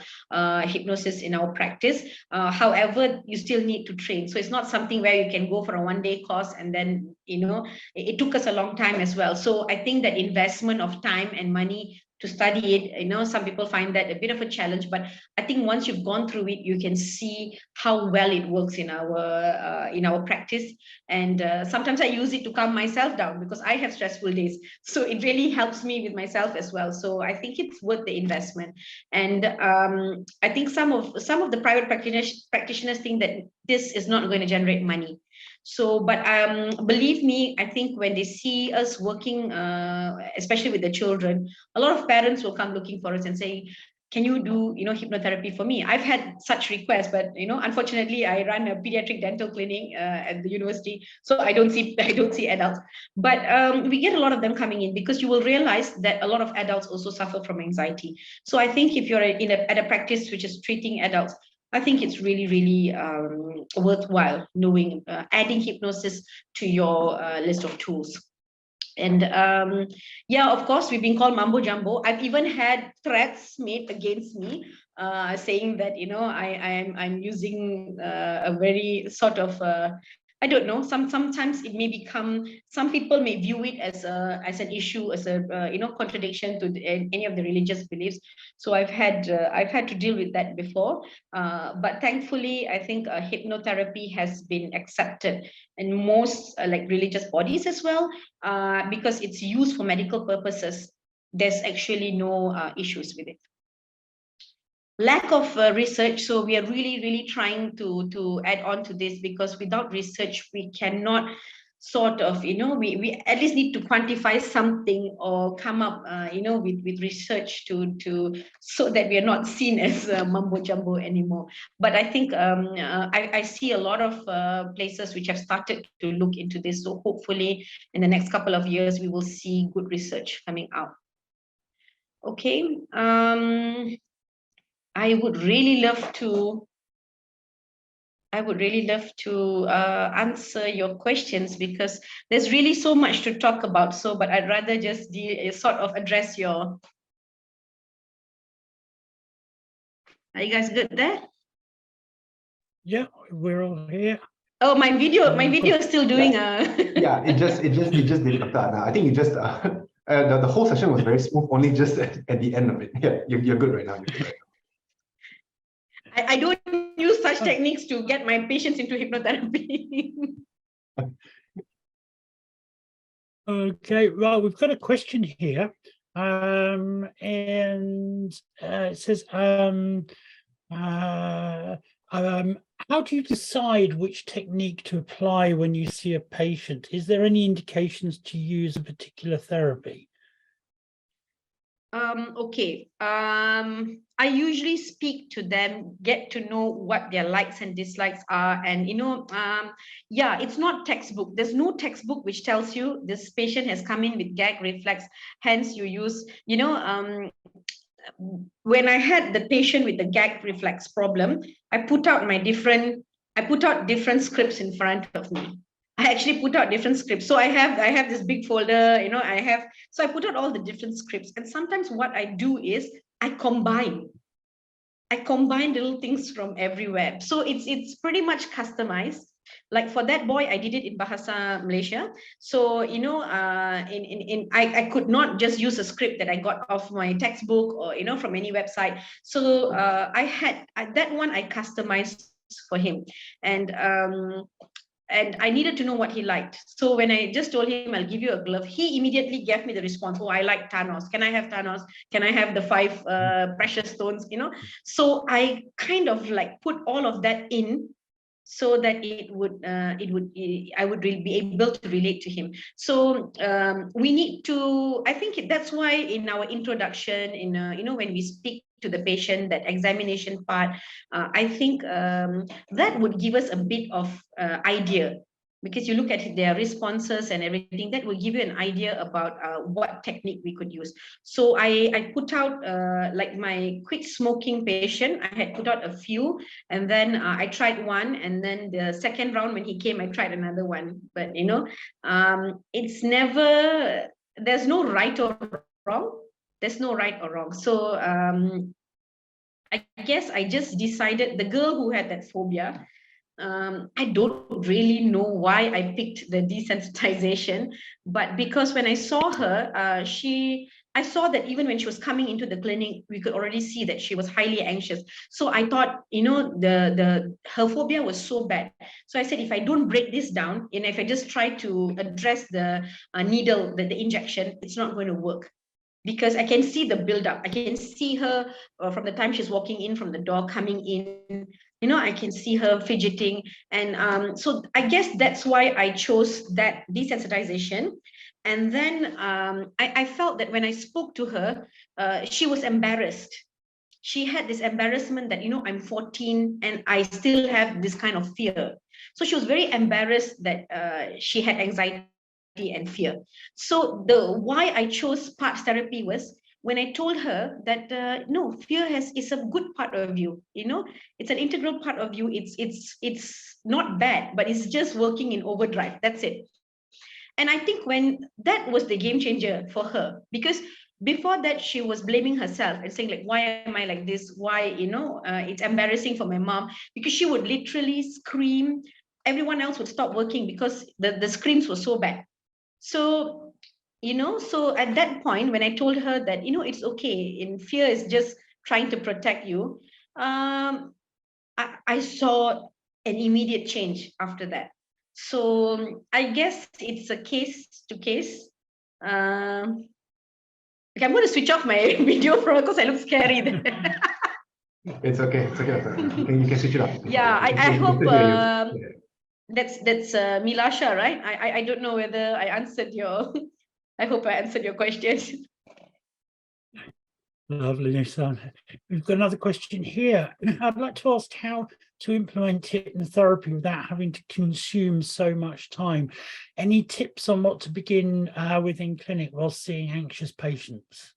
Speaker 2: hypnosis in our practice. However, you still need to train. So it's not something where you can go for a one-day course and then, it took us a long time as well. So I think that investment of time and money to study it, some people find that a bit of a challenge, but I think once you've gone through it, you can see how well it works in our practice. And sometimes I use it to calm myself down, because I have stressful days. So it really helps me with myself as well. So I think it's worth the investment. And I think some of the private practitioners think that this is not going to generate money. So, but believe me, I think when they see us working, especially with the children, a lot of parents will come looking for us and say, can you do, hypnotherapy for me? I've had such requests, but, unfortunately, I run a pediatric dental clinic at the university, so I don't see adults. But we get a lot of them coming in, because you will realize that a lot of adults also suffer from anxiety. So I think if you're at a practice which is treating adults, I think it's really, really worthwhile knowing, adding hypnosis to your list of tools. And yeah, of course, we've been called Mambo Jumbo. I've even had threats made against me, saying that, you know, I'm using a very sort of I don't know. Sometimes it may become, some people may view it as an issue, as a you know, contradiction to any of the religious beliefs. So I've had to deal with that before. But thankfully, I think hypnotherapy has been accepted in most like religious bodies as well, because it's used for medical purposes. There's actually no issues with it. Lack of research, so we are really trying to add on to this, because without research we cannot sort of, you know, we at least need to quantify something or come up you know, with research to so that we are not seen as mumbo jumbo anymore. But I think I see a lot of places which have started to look into this, so hopefully in the next couple of years we will see good research coming out. Okay, I would really love to answer your questions, because there's really so much to talk about. So, but I'd rather just sort of address your. Are you guys good there?
Speaker 1: Yeah, we're all here.
Speaker 2: Oh, my video is still doing
Speaker 3: Yeah, it just did, Dr. Anna. I think you just the whole session was very smooth, only just at the end of it. Yeah, you're good right now. You're good right now.
Speaker 2: I don't use such techniques to get my patients into hypnotherapy.
Speaker 1: Okay, well, we've got a question here, and it says, how do you decide which technique to apply when you see a patient? Is there any indications to use a particular therapy?
Speaker 2: Okay. I usually speak to them, get to know what their likes and dislikes are, and you know, yeah, it's not textbook. There's no textbook which tells you this patient has come in with gag reflex, hence you use, you know, when I had the patient with the gag reflex problem, I put out different scripts in front of me. I actually put out different scripts. So I have this big folder, you know, so I put out all the different scripts. And sometimes what I do is I combine little things from everywhere. So it's pretty much customized. Like for that boy, I did it in Bahasa Malaysia. So, you know, I could not just use a script that I got off my textbook or, you know, from any website. So that one I customized for him. And I needed to know what he liked. So when I just told him, I'll give you a glove, he immediately gave me the response. Oh, I like Thanos. Can I have Thanos? Can I have the 5 precious stones? You know, so I kind of like put all of that in, so that I would really be able to relate to him. So we need to, I think that's why in our introduction, you know, when we speak to the patient, that examination part, I think that would give us a bit of idea, because you look at their responses and everything, that will give you an idea about what technique we could use. So I put out like my quit smoking patient, I had put out a few, and then I tried one, and then the second round when he came, I tried another one. But you know, it's never, there's no right or wrong. There's no right or wrong. So I guess I just decided, the girl who had that phobia, I don't really know why I picked the desensitization, but because when I saw her, I saw that even when she was coming into the clinic, we could already see that she was highly anxious. So I thought, you know, her phobia was so bad. So I said, if I don't break this down, and if I just try to address the needle, the injection, it's not going to work. Because I can see the buildup. I can see her from the time she's walking in from the door, coming in, you know, I can see her fidgeting. And so I guess that's why I chose that desensitization. And then I felt that when I spoke to her, she was embarrassed. She had this embarrassment that, you know, I'm 14 and I still have this kind of fear. So she was very embarrassed that she had anxiety and fear. So why I chose parts therapy was, when I told her that no, fear is a good part of you, it's an integral part of you. It's not bad, but it's just working in overdrive. That's it. And I think when that was the game changer for her, because before that she was blaming herself and saying like, why am I like this? Why, it's embarrassing for my mom, because she would literally scream. Everyone else would stop working because the screams were so bad. So, so at that point, when I told her that, it's okay, and fear is just trying to protect you, I saw an immediate change after that. So I guess it's a case to case. Okay, I'm going to switch off my video because I look scary.
Speaker 3: It's okay. It's okay. You can switch it up.
Speaker 2: Yeah, I hope that's Milasha, right? I don't know whether I answered your. I hope I answered your questions.
Speaker 1: Lovely, Nissan. We've got another question here. I'd like to ask how to implement hypnotherapy without having to consume so much time. Any tips on what to begin with in clinic while seeing anxious patients?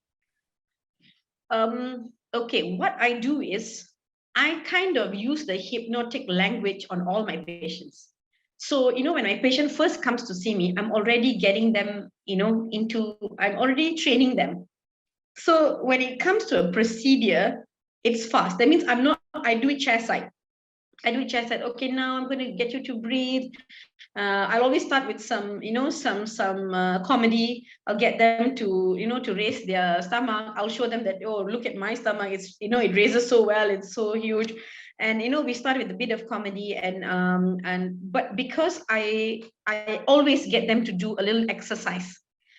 Speaker 2: Okay, what I do is I kind of use the hypnotic language on all my patients. So, when my patient first comes to see me, I'm already getting them, I'm already training them. So when it comes to a procedure, it's fast. That means I do it chairside. Okay, now I'm going to get you to breathe. I'll always start with some, some comedy. I'll get them to, to raise their stomach. I'll show them that, oh, look at my stomach. It's, it raises so well. It's so huge. And, we start with a bit of comedy but because I always get them to do a little exercise.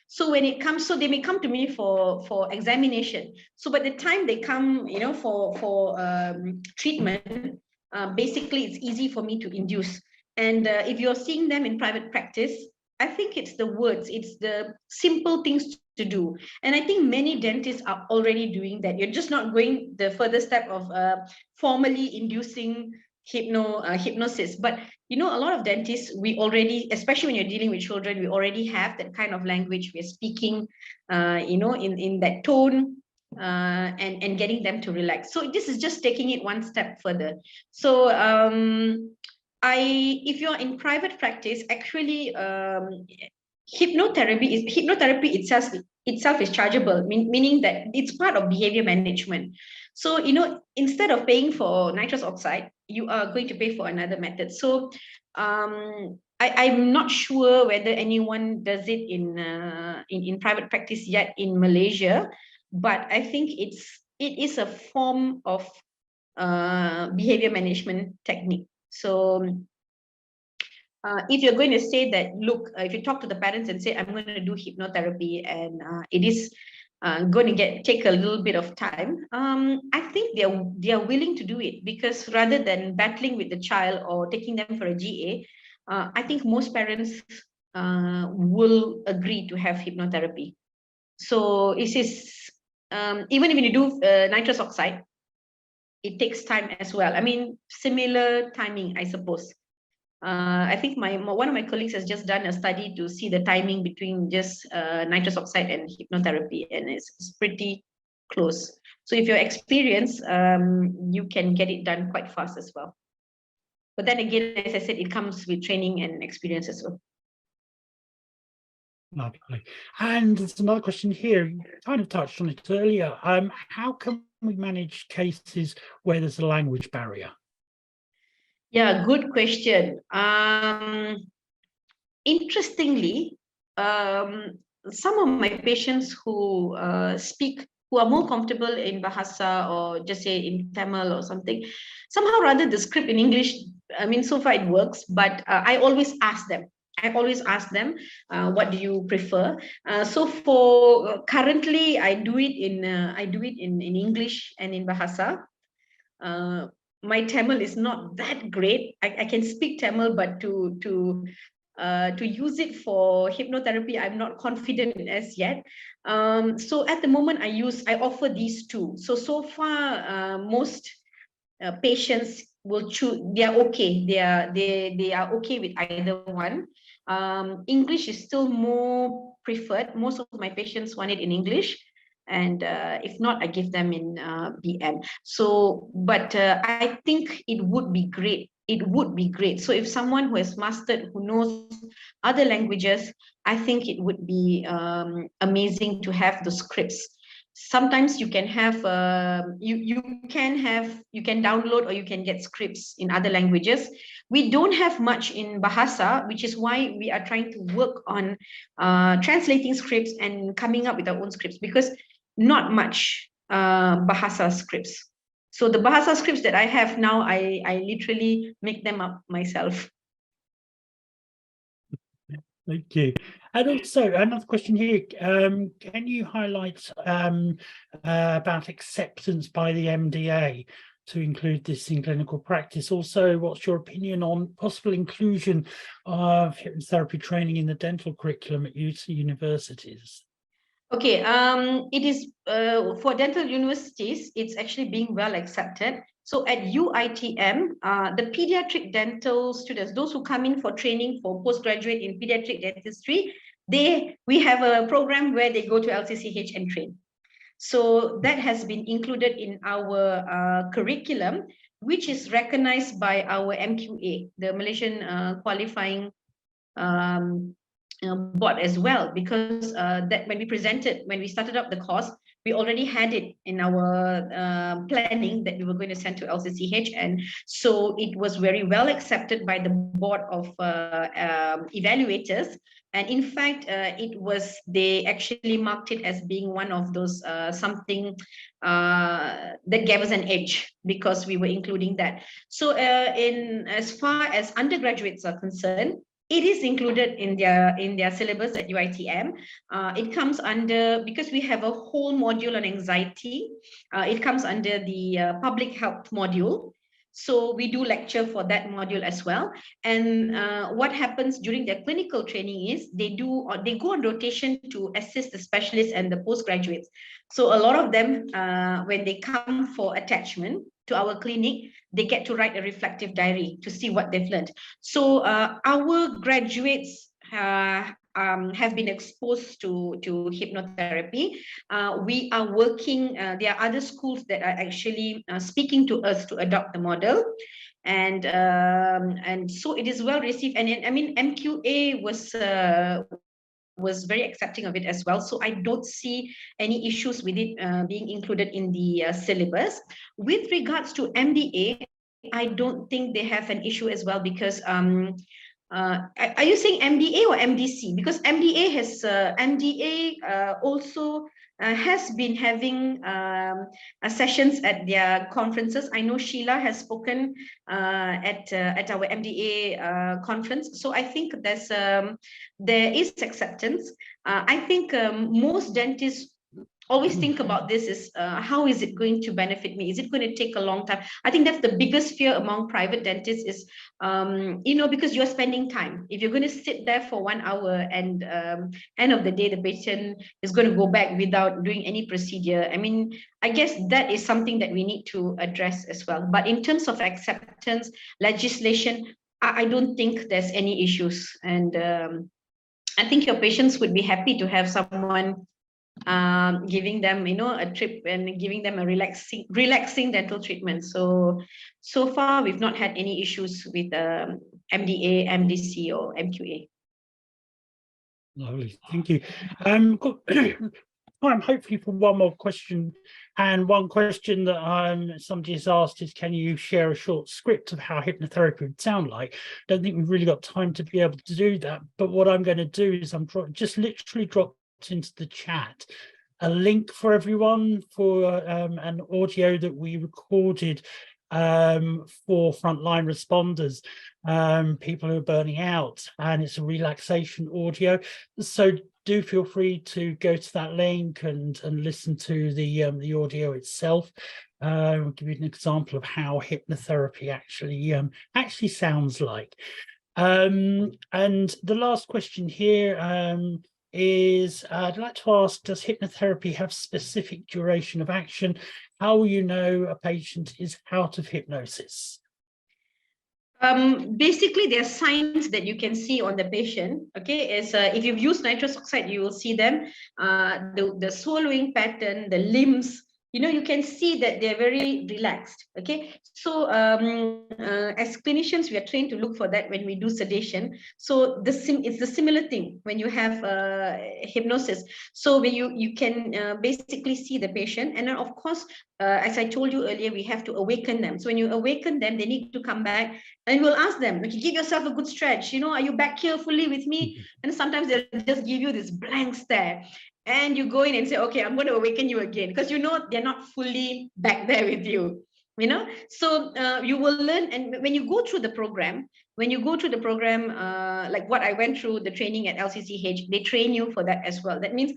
Speaker 2: So when it comes, so they may come to me for examination. So by the time they come, for treatment, basically it's easy for me to induce. And if you're seeing them in private practice, I think it's the words, it's the simple things to do. And I think many dentists are already doing that. You're just not going the further step of formally inducing hypnosis. But a lot of dentists, we already, especially when you're dealing with children, we already have that kind of language. We're speaking, in that tone, and getting them to relax. So this is just taking it one step further. So if you're in private practice, actually, hypnotherapy itself is chargeable, meaning that it's part of behavior management. So, instead of paying for nitrous oxide, you are going to pay for another method. So I'm not sure whether anyone does it in private practice yet in Malaysia, but I think it is a form of behavior management technique. So if you're going to say that, look, if you talk to the parents and say, I'm going to do hypnotherapy and it is going to take a little bit of time, I think they are willing to do it, because rather than battling with the child or taking them for a GA, I think most parents will agree to have hypnotherapy. So it is, even if you do nitrous oxide, it takes time as well. I mean, similar timing, I suppose. I think one of my colleagues has just done a study to see the timing between just nitrous oxide and hypnotherapy, and it's pretty close. So if you're experienced, you can get it done quite fast as well. But then again, as I said, it comes with training and experience as well.
Speaker 1: Lovely. And there's another question here, you kind of touched on it earlier. How can we manage cases where there's a language barrier?
Speaker 2: Yeah, good question. Interestingly, some of my patients who who are more comfortable in Bahasa, or just say in Tamil or something, somehow rather the script in English, I mean, so far it works, but I always ask them. What do you prefer? So for currently, I do it in English and in Bahasa. My Tamil is not that great. I can speak Tamil, but to use it for hypnotherapy, I'm not confident as yet. So at the moment, I offer these two. So far, most patients will choose. They are okay. They are okay with either one. English is still more preferred. Most of my patients want it in English, and if not, I give them in BM. So, but I think it would be great. It would be great. So if someone who has mastered, who knows other languages, I think it would be amazing to have the scripts. Sometimes you can have you can download or you can get scripts in other languages. We don't have much in Bahasa, which is why we are trying to work on translating scripts and coming up with our own scripts, because not much Bahasa scripts. So the Bahasa scripts that I have now, I literally make them up myself.
Speaker 1: Thank you. And also another question here, can you highlight about acceptance by the MDA to include this in clinical practice? Also, what's your opinion on possible inclusion of hypnotherapy training in the dental curriculum at universities?
Speaker 2: Okay, it is for dental universities, it's actually being well accepted. So at UITM, the pediatric dental students, those who come in for training for postgraduate in pediatric dentistry, we have a program where they go to LCCH and train. So that has been included in our curriculum, which is recognized by our MQA, the Malaysian Qualifying board as well, because that when we started up the course, we already had it in our planning that we were going to send to LCCH, and so it was very well accepted by the board of evaluators. And in fact, they actually marked it as being one of those something that gave us an edge, because we were including that. So in as far as undergraduates are concerned, it is included in their syllabus at UITM. It comes under, because we have a whole module on anxiety, it comes under the public health module. So we do lecture for that module as well. And what happens during their clinical training is they go on rotation to assist the specialists and the postgraduates. So a lot of them, when they come for attachment to our clinic, they get to write a reflective diary to see what they've learned. So our graduates have been exposed to hypnotherapy. We are working, there are other schools that are actually speaking to us to adopt the model. And so it is well received. And I mean, MQA was very accepting of it as well. So I don't see any issues with it being included in the syllabus. With regards to MDA, I don't think they have an issue as well, because are you saying MDA or MDC? Because MDA also has been having sessions at their conferences. I know Sheila has spoken at our MDA conference. So I think there is acceptance. I think most dentists always think about this is how is it going to benefit me? Is it going to take a long time? I think that's the biggest fear among private dentists is, because you're spending time. If you're going to sit there for 1 hour and end of the day, the patient is going to go back without doing any procedure. I mean, I guess that is something that we need to address as well. But in terms of acceptance, legislation, I don't think there's any issues. And I think your patients would be happy to have someone giving them a trip and giving them a relaxing dental treatment. So far we've not had any issues with MDA, MDC or MQA.
Speaker 1: Lovely, thank you. I'm hopefully for one more question, and one question that somebody has asked is, can you share a short script of how hypnotherapy would sound like? Don't think we've really got time to be able to do that, but what I'm going to do is I'm just literally drop into the chat a link for everyone for an audio that we recorded for frontline responders, people who are burning out, and it's a relaxation audio. So do feel free to go to that link and listen to the audio itself. I'll give you an example of how hypnotherapy actually sounds like. And the last question here is, I'd like to ask, does hypnotherapy have specific duration of action? How will you know a patient is out of hypnosis?
Speaker 2: Basically, there are signs that you can see on the patient. Okay, is if you've used nitrous oxide, you will see them. The swallowing pattern, the limbs. You can see that they're very relaxed. Okay, so as clinicians, we are trained to look for that when we do sedation. So it's the similar thing when you have hypnosis. So when you can basically see the patient, and then of course, as I told you earlier, we have to awaken them. So when you awaken them, they need to come back, and we'll ask them, okay, give yourself a good stretch. Are you back here fully with me? And sometimes they'll just give you this blank stare. And you go in and say, okay, I'm going to awaken you again, because they're not fully back there with you. So you will learn. And when you go through the program, like what I went through the training at LCCH, they train you for that as well. That means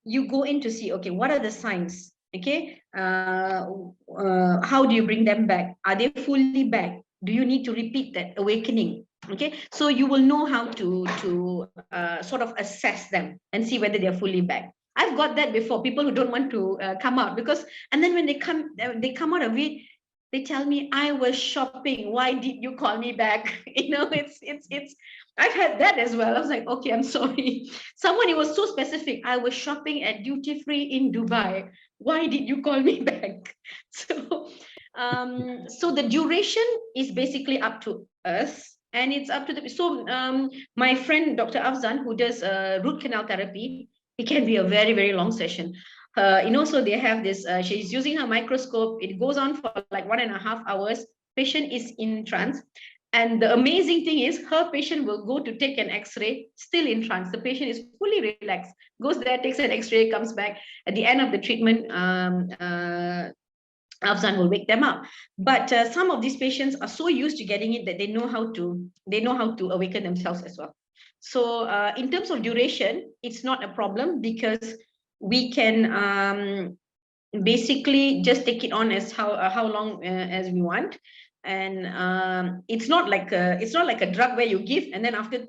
Speaker 2: you go in to see, okay, what are the signs? Okay, how do you bring them back? Are they fully back? Do you need to repeat that awakening? Okay, so you will know how to sort of assess them and see whether they're fully back. I've got that before, people who don't want to come out, and then when they come out of it, they tell me, I was shopping, why did you call me back? It's I've had that as well. I was like, okay, I'm sorry. Someone, it was so specific. I was shopping at duty free in Dubai. Why did you call me back? So the duration is basically up to us, and it's up to my friend Dr. Afzan, who does root canal therapy, it can be a very, very long session. So they have this, she's using her microscope. It goes on for like 1.5 hours. Patient is in trance. And the amazing thing is, her patient will go to take an X-ray, still in trance. The patient is fully relaxed, goes there, takes an X-ray, comes back. At the end of the treatment, Afzan will wake them up. But some of these patients are so used to getting it that they know how to awaken themselves as well. So in terms of duration, it's not a problem, because we can basically just take it on as how long as we want. And it's not like a drug where you give and then after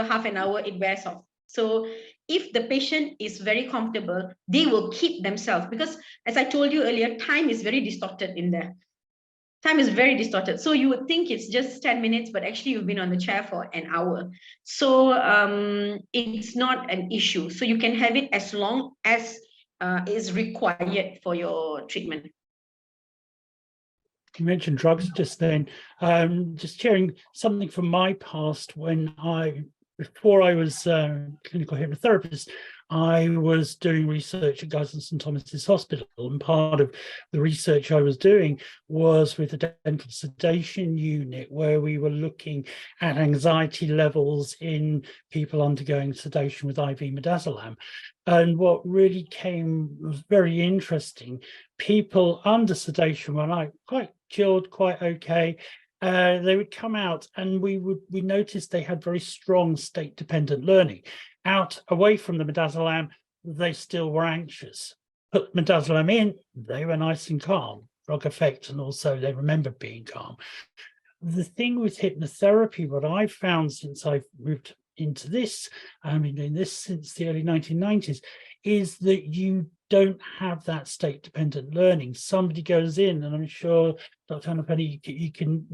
Speaker 2: half an hour it wears off. So if the patient is very comfortable, they will keep themselves, because as I told you earlier, time is very distorted in there. Time is very distorted. So you would think it's just 10 minutes, but actually you've been on the chair for an hour. So it's not an issue. So you can have it as long as is required for your treatment.
Speaker 1: You mentioned drugs just then. Just sharing something from my past. Before I was a clinical hypnotherapist, I was doing research at Guy's and St Thomas's Hospital, and part of the research I was doing was with the dental sedation unit, where we were looking at anxiety levels in people undergoing sedation with IV midazolam. And what really was very interesting, people under sedation were like quite chilled, quite okay. They would come out, and we noticed they had very strong state-dependent learning. Out away from the midazolam, they still were anxious. Put midazolam in, they were nice and calm, drug effect, and also they remembered being calm. The thing with hypnotherapy, what I've found since I've moved into this, I've been doing this since the early 1990s, is that you don't have that state-dependent learning. Somebody goes in, and I'm sure, Dr. Hannah-Penny, you can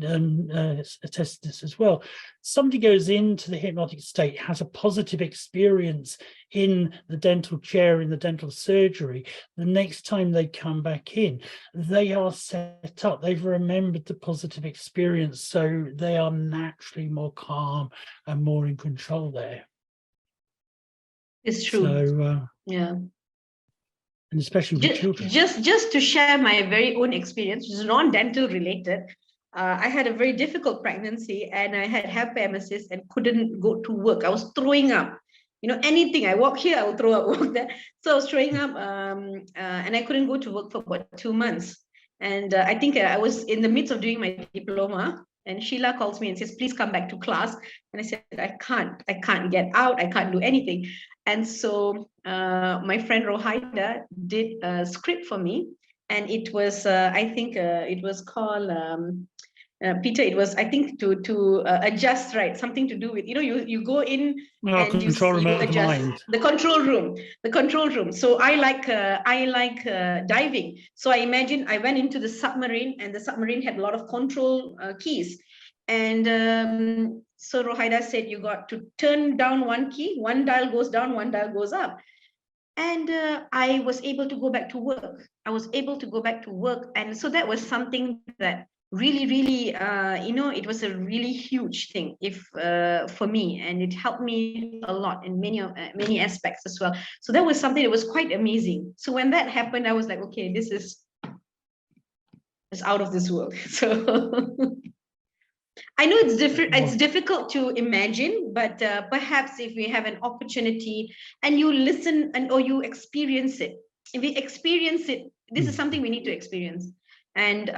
Speaker 1: attest to this as well. Somebody goes into the hypnotic state, has a positive experience in the dental chair, in the dental surgery. The next time they come back in, they are set up. They've remembered the positive experience, so they are naturally more calm and more in control there.
Speaker 2: It's true.
Speaker 1: So,
Speaker 2: yeah.
Speaker 1: And especially with children.
Speaker 2: Just to share my very own experience, which is non-dental related. I had a very difficult pregnancy, and I had hyperemesis and couldn't go to work. I was throwing up. Anything. I walk here, I will throw up. Walk there. So I was throwing up, and I couldn't go to work for about 2 months. And I think I was in the midst of doing my diploma, and Sheila calls me and says, please come back to class. And I said, I can't get out. I can't do anything. And so my friend Rohaida did a script for me, and it was, I think it was called, Peter, it was, I think, to adjust, right? Something to do with, you go in and you adjust the control room. So I like diving. So I imagine I went into the submarine, and the submarine had a lot of control keys. And so Rohaida said, you got to turn down one key, one dial goes down, one dial goes up. And I was able to go back to work. I was able to go back to work. And so that was something that really, really, it was a really huge thing for me, and it helped me a lot in many aspects as well. So that was something that was quite amazing. So when that happened, I was like, okay, this is out of this world. So I know it's different. It's difficult to imagine, but perhaps if we have an opportunity and you listen or you experience it, if we experience it, this is something we need to experience. And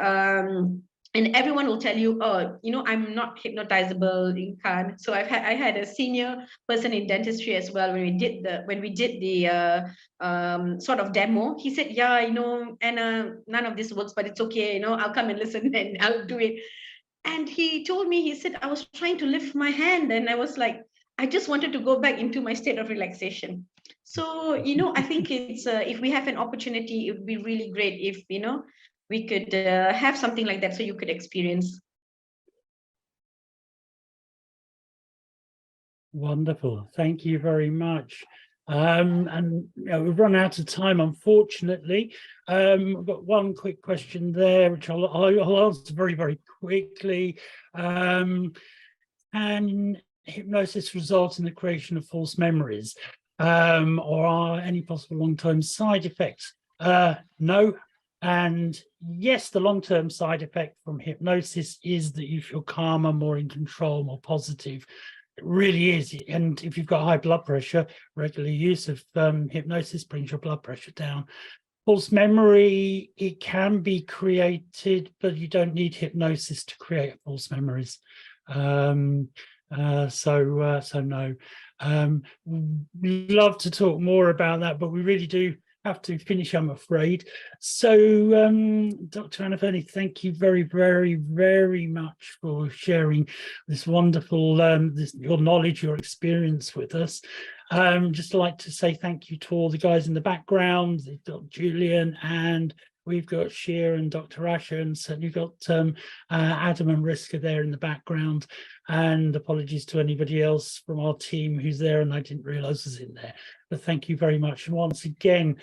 Speaker 2: everyone will tell you, oh, I'm not hypnotizable, you can't. So I had a senior person in dentistry as well when we did the sort of demo. He said, yeah, Anna, none of this works, but it's okay. I'll come and listen and I'll do it. And he told me, he said, I was trying to lift my hand and I was like, I just wanted to go back into my state of relaxation. So, I think it's if we have an opportunity, it would be really great if, we could have something like that so you could experience.
Speaker 1: Wonderful. Thank you very much. And we've run out of time, unfortunately. I've got one quick question there, which I'll answer very, very quickly. Can hypnosis result in the creation of false memories, or are any possible long-term side effects? No. And yes, the long-term side effect from hypnosis is that you feel calmer, more in control, more positive. It really is. And if you've got high blood pressure, regular use of hypnosis brings your blood pressure down. False memory, it can be created, but you don't need hypnosis to create false memories. So no. We'd love to talk more about that, but we really do have to finish, I'm afraid. So, Dr. Anna, thank you very, very, very much for sharing this wonderful, your knowledge, your experience with us. Just like to say thank you to all the guys in the background, Dr. Julian, and we've got Sheer and Dr. Asher, and certainly got Adam and Riska there in the background. And apologies to anybody else from our team who's there and I didn't realize was in there. But thank you very much. And once again,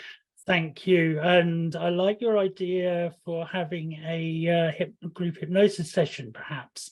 Speaker 1: thank you. And I like your idea for having a group hypnosis session, perhaps,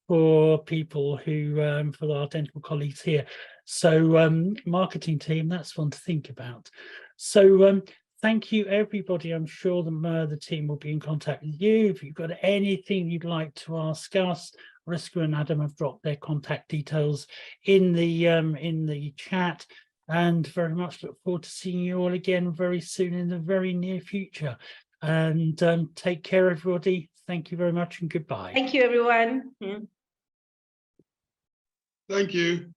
Speaker 1: for people who, for our dental colleagues here. So marketing team, that's one to think about. So thank you, everybody. I'm sure the team will be in contact with you. If you've got anything you'd like to ask us, Riska and Adam have dropped their contact details in the chat, and very much look forward to seeing you all again very soon in the very near future. And take care, everybody. Thank you very much and goodbye.
Speaker 2: Thank you, everyone.
Speaker 4: Thank you.